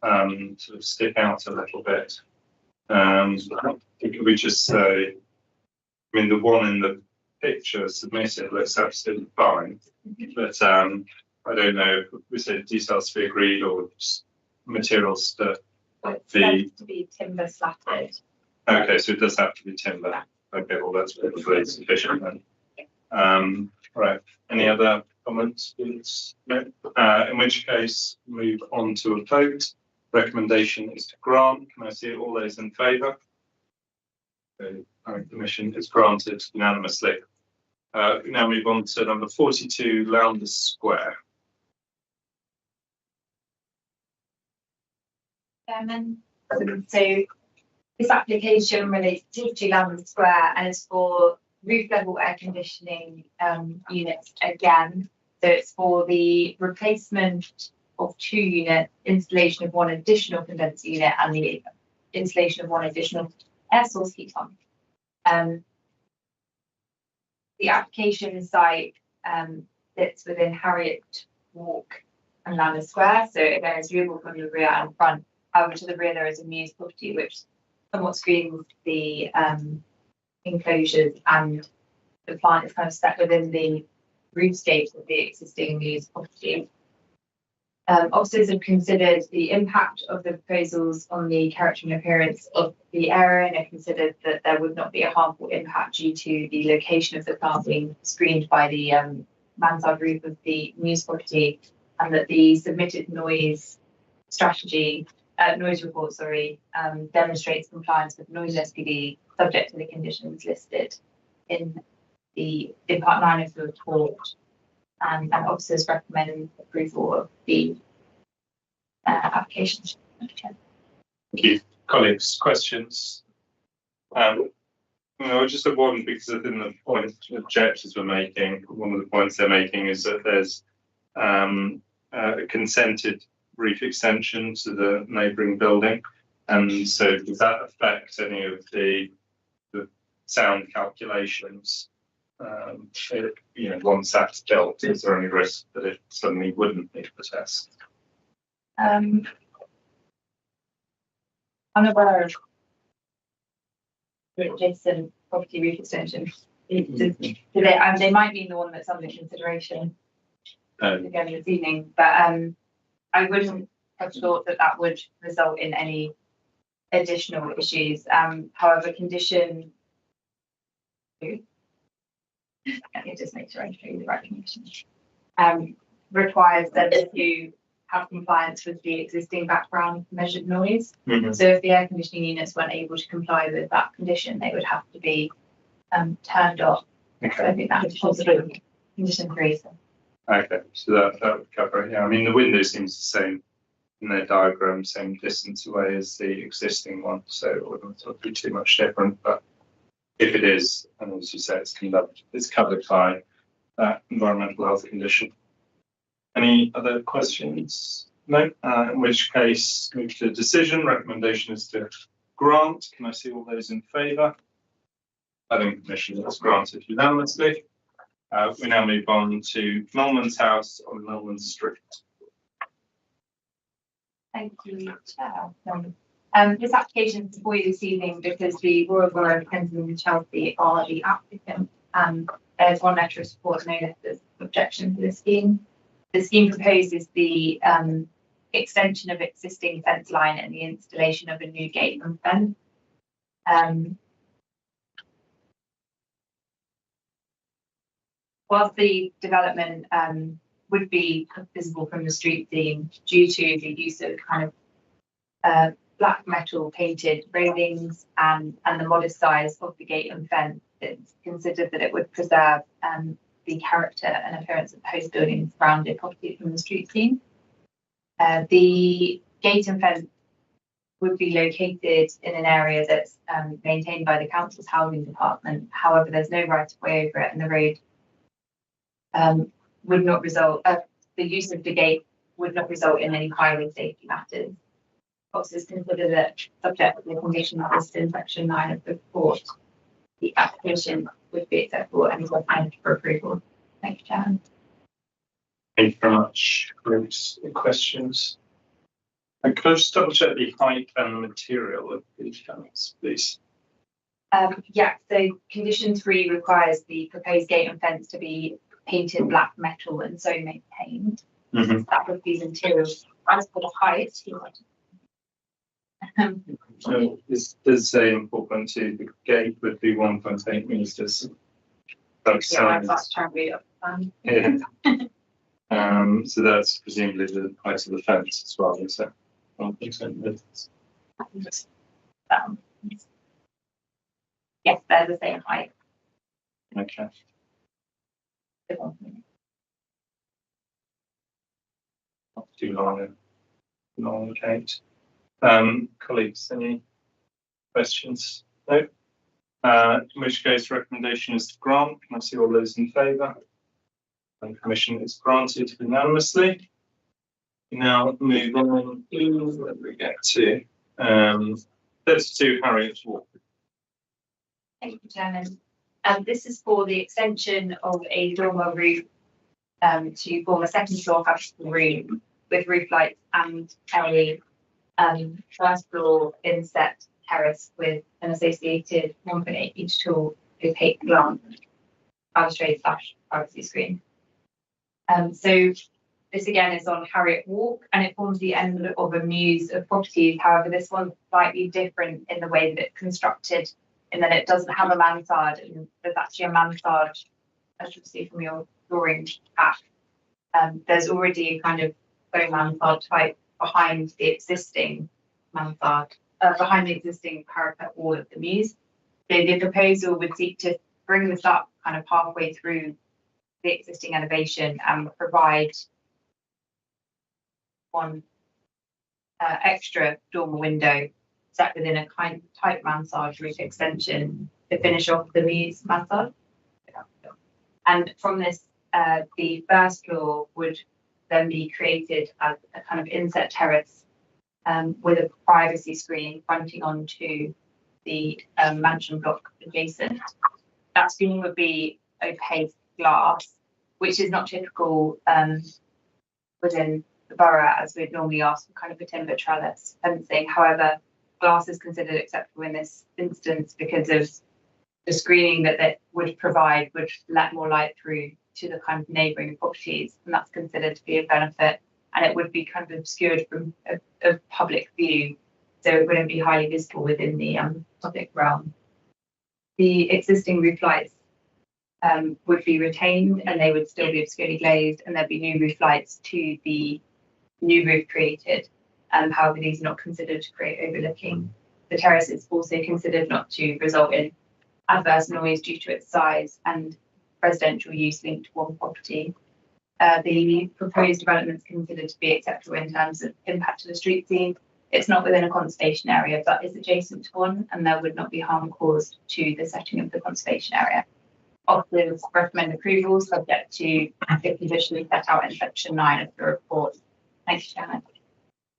sort of stick out a little bit. Could we just say, I mean, the one in the picture submitted looks absolutely fine, but I don't know if we said details to be agreed or just materials to be timber slatted. Okay, so it does have to be timber. Okay, well that's probably sufficient then. Right. Any other comments? No. In which case, move on to a vote. Recommendation is to grant. Can I see all those in favour? The permission is granted unanimously. We now move on to number 42, Lowndes Square. So this application relates to Lowndes Square and is for roof level air conditioning units again. So it's for the replacement of 2 units, installation of 1 additional condenser unit, and the installation of 1 additional air source heat pump. The application site sits within Harriet Walk and Lowndes Square, so again it's viewable from the rear and front. However, to the rear there is a mews property which somewhat screens the enclosures, and the plant is kind of set within the roofscapes of the existing mews property. Officers have considered the impact of the proposals on the character and appearance of the area, and have considered that there would not be a harmful impact due to the location of the plant being screened by the mansard roof of the mews property, and that the submitted noise report, demonstrates compliance with noise SPD subject to the conditions listed in part 9 of the report. And officers recommend approval of the application. Thank you. Colleagues, questions? Just the one, because I think the point objectors were making, one of the points they're making is that there's a consented roof extension to the neighbouring building, and so does that affect any of the sound calculations? Once that's built, is there any risk that it suddenly wouldn't need the test? I'm aware of adjacent property roof extension. They might be the one that's under consideration again this evening, but I wouldn't have thought that would result in any additional issues. However, condition 2. Let me just make sure I show you the right condition. Requires them to have compliance with the existing background measured noise. So if the air conditioning units weren't able to comply with that condition, they would have to be turned off. Okay. So I think that would possibly condition 3. Okay, so that would cover it. Yeah, I mean the window seems the same in their diagram, same distance away as the existing one, so it wouldn't be too much different. But if it is, and as you say, it's covered by that environmental health condition. Any other questions? No, in which case move to decision. Recommendation is to grant. Can I see all those in favour? Planning permission is granted unanimously. We now move on to Milman's house on Milman Street. Thank you, Chair. This application is before you this evening because the Royal Borough of Kensington and Chelsea are the applicant. There's one letter of support, no letters of objection to the scheme. The scheme proposes the extension of existing fence line and the installation of a new gate and fence. Whilst the development would be visible from the street scene due to the use of kind of black metal painted railings and the modest size of the gate and fence, it's considered that it would preserve the character and appearance of the host building surrounding property from the street scene. The gate and fence would be located in an area that's maintained by the council's housing department. However, there's no right of way over it, and the road would not result. The use of the gate would not result in any highway safety matters. Officers consider that, subject to the condition listed in section 9 of the report, the application would be acceptable and is recommended for approval. Thank you, Chairman. Thank you very much. Groups, questions? And could I just double check the height and the material of these fence, please? Yeah, so condition 3 requires the proposed gate and fence to be painted black metal and so maintained. That would be the material. As for the height, so this does say in 4.2 the gate would be 1.8 metres. Yeah, that's trying to read it up. So that's presumably the height of the fence as well, is it? 1.8 metres. Yes, they're the same height. Okay. Not too long, Kate. Colleagues, any questions? No. In which case, recommendation is to grant. Can I see all those in favour? And permission is granted unanimously. We now move on to where we get to 32 Harriet's Walk. Thank you, Chairman. This is for the extension of a dormer roof to form a second floor habitable room with roof lights and a first floor inset terrace with an associated 1.8 inch tall opaque glass balustrade / privacy screen. So this again is on Harriet Walk and it forms the end of a muse of properties. However, this one's slightly different in the way that it's constructed, in that it doesn't have a mansard, and there's actually a mansard, as you'll see from your drawing pack. There's already a kind of faux mansard type behind the existing mansard, behind the existing parapet wall of the muse. So the proposal would seek to bring this up kind of halfway through the existing elevation and provide one extra dormer window set within a kind of tight mansard roof extension to finish off the muse mansard. And from this, the first floor would then be created as a kind of inset terrace with a privacy screen fronting onto the mansion block adjacent. That screen would be opaque glass, which is not typical within the borough, as we'd normally ask for kind of a timber trellis fencing. However, glass is considered acceptable in this instance because of the screening that it would provide would let more light through to the kind of neighbouring properties, and that's considered to be a benefit, and it would be kind of obscured from a public view, so it wouldn't be highly visible within the public realm. The existing roof lights would be retained and they would still be obscurely glazed, and there'd be new roof lights to the new roof created. However, these are not considered to create overlooking. The terrace is also considered not to result in adverse noise due to its size and residential use linked to one property. The proposed development is considered to be acceptable in terms of impact to the street scene. It's not within a conservation area, but is adjacent to one, and there would not be harm caused to the setting of the conservation area. Officers recommend approval subject to the conditions set out in section 9 of the report. Thank you, Chairman.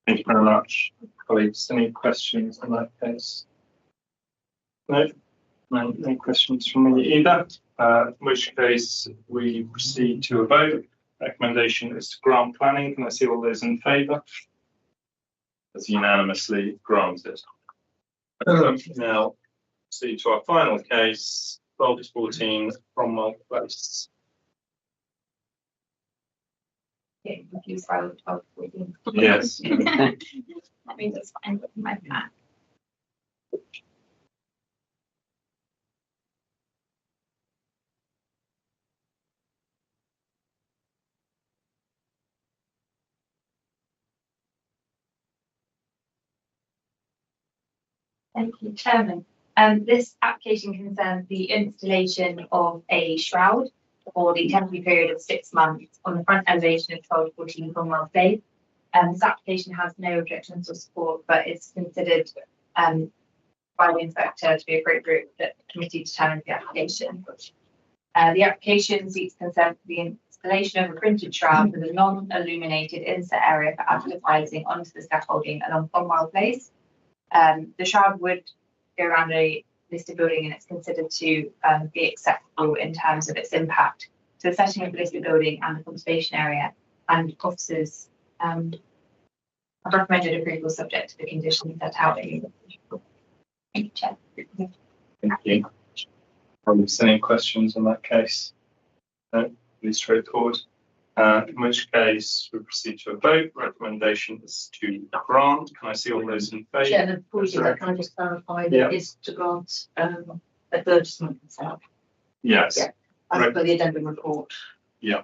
Thank you very much. Colleagues, any questions on that case? No? No questions from me either. In which case we proceed to a vote. Recommendation is to grant planning. Can I see all those in favour? That's unanimously granted. Now, proceed to our final case, 12-14 Cromwell Place. Yeah, confused by the 12-14. Yes. That means it's fine with my map. Thank you, Chairman. This application concerns the installation of a shroud for the temporary period of 6 months on the front elevation of 12-14 Cromwell Place. This application has no objections or support, but it's considered by the inspector to be appropriate that the committee determines the application. The application seeks consent for the installation of a printed shroud with a non-illuminated insert area for advertising onto the scaffolding along Cromwell Place. The shroud would go around a listed building and it's considered to be acceptable in terms of its impact to the setting of the listed building and the conservation area, and officers have recommended approval subject to the conditions set out in the report. Thank you, Chair. Thank you. Any questions on that case? No, pretty straightforward. In which case we proceed to a vote. Recommendation is to grant. Can I see all those in favour? Chairman, before you do that, can I just clarify that it's to grant advertisement consent? Yes. Yeah. As per the addendum report. Yeah.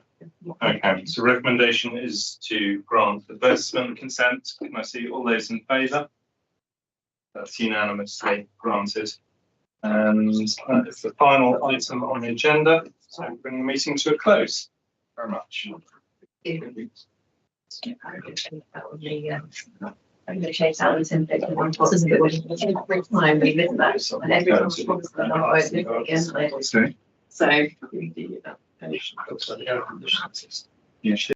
Okay. So recommendation is to grant advertisement consent. Can I see all those in favour? That's unanimously granted. And that is the final item on the agenda. So bring the meeting to a close. Very much. I'm going to change that was in every time we miss that, and every time we promise that I'll vote again. So we do that. Yes.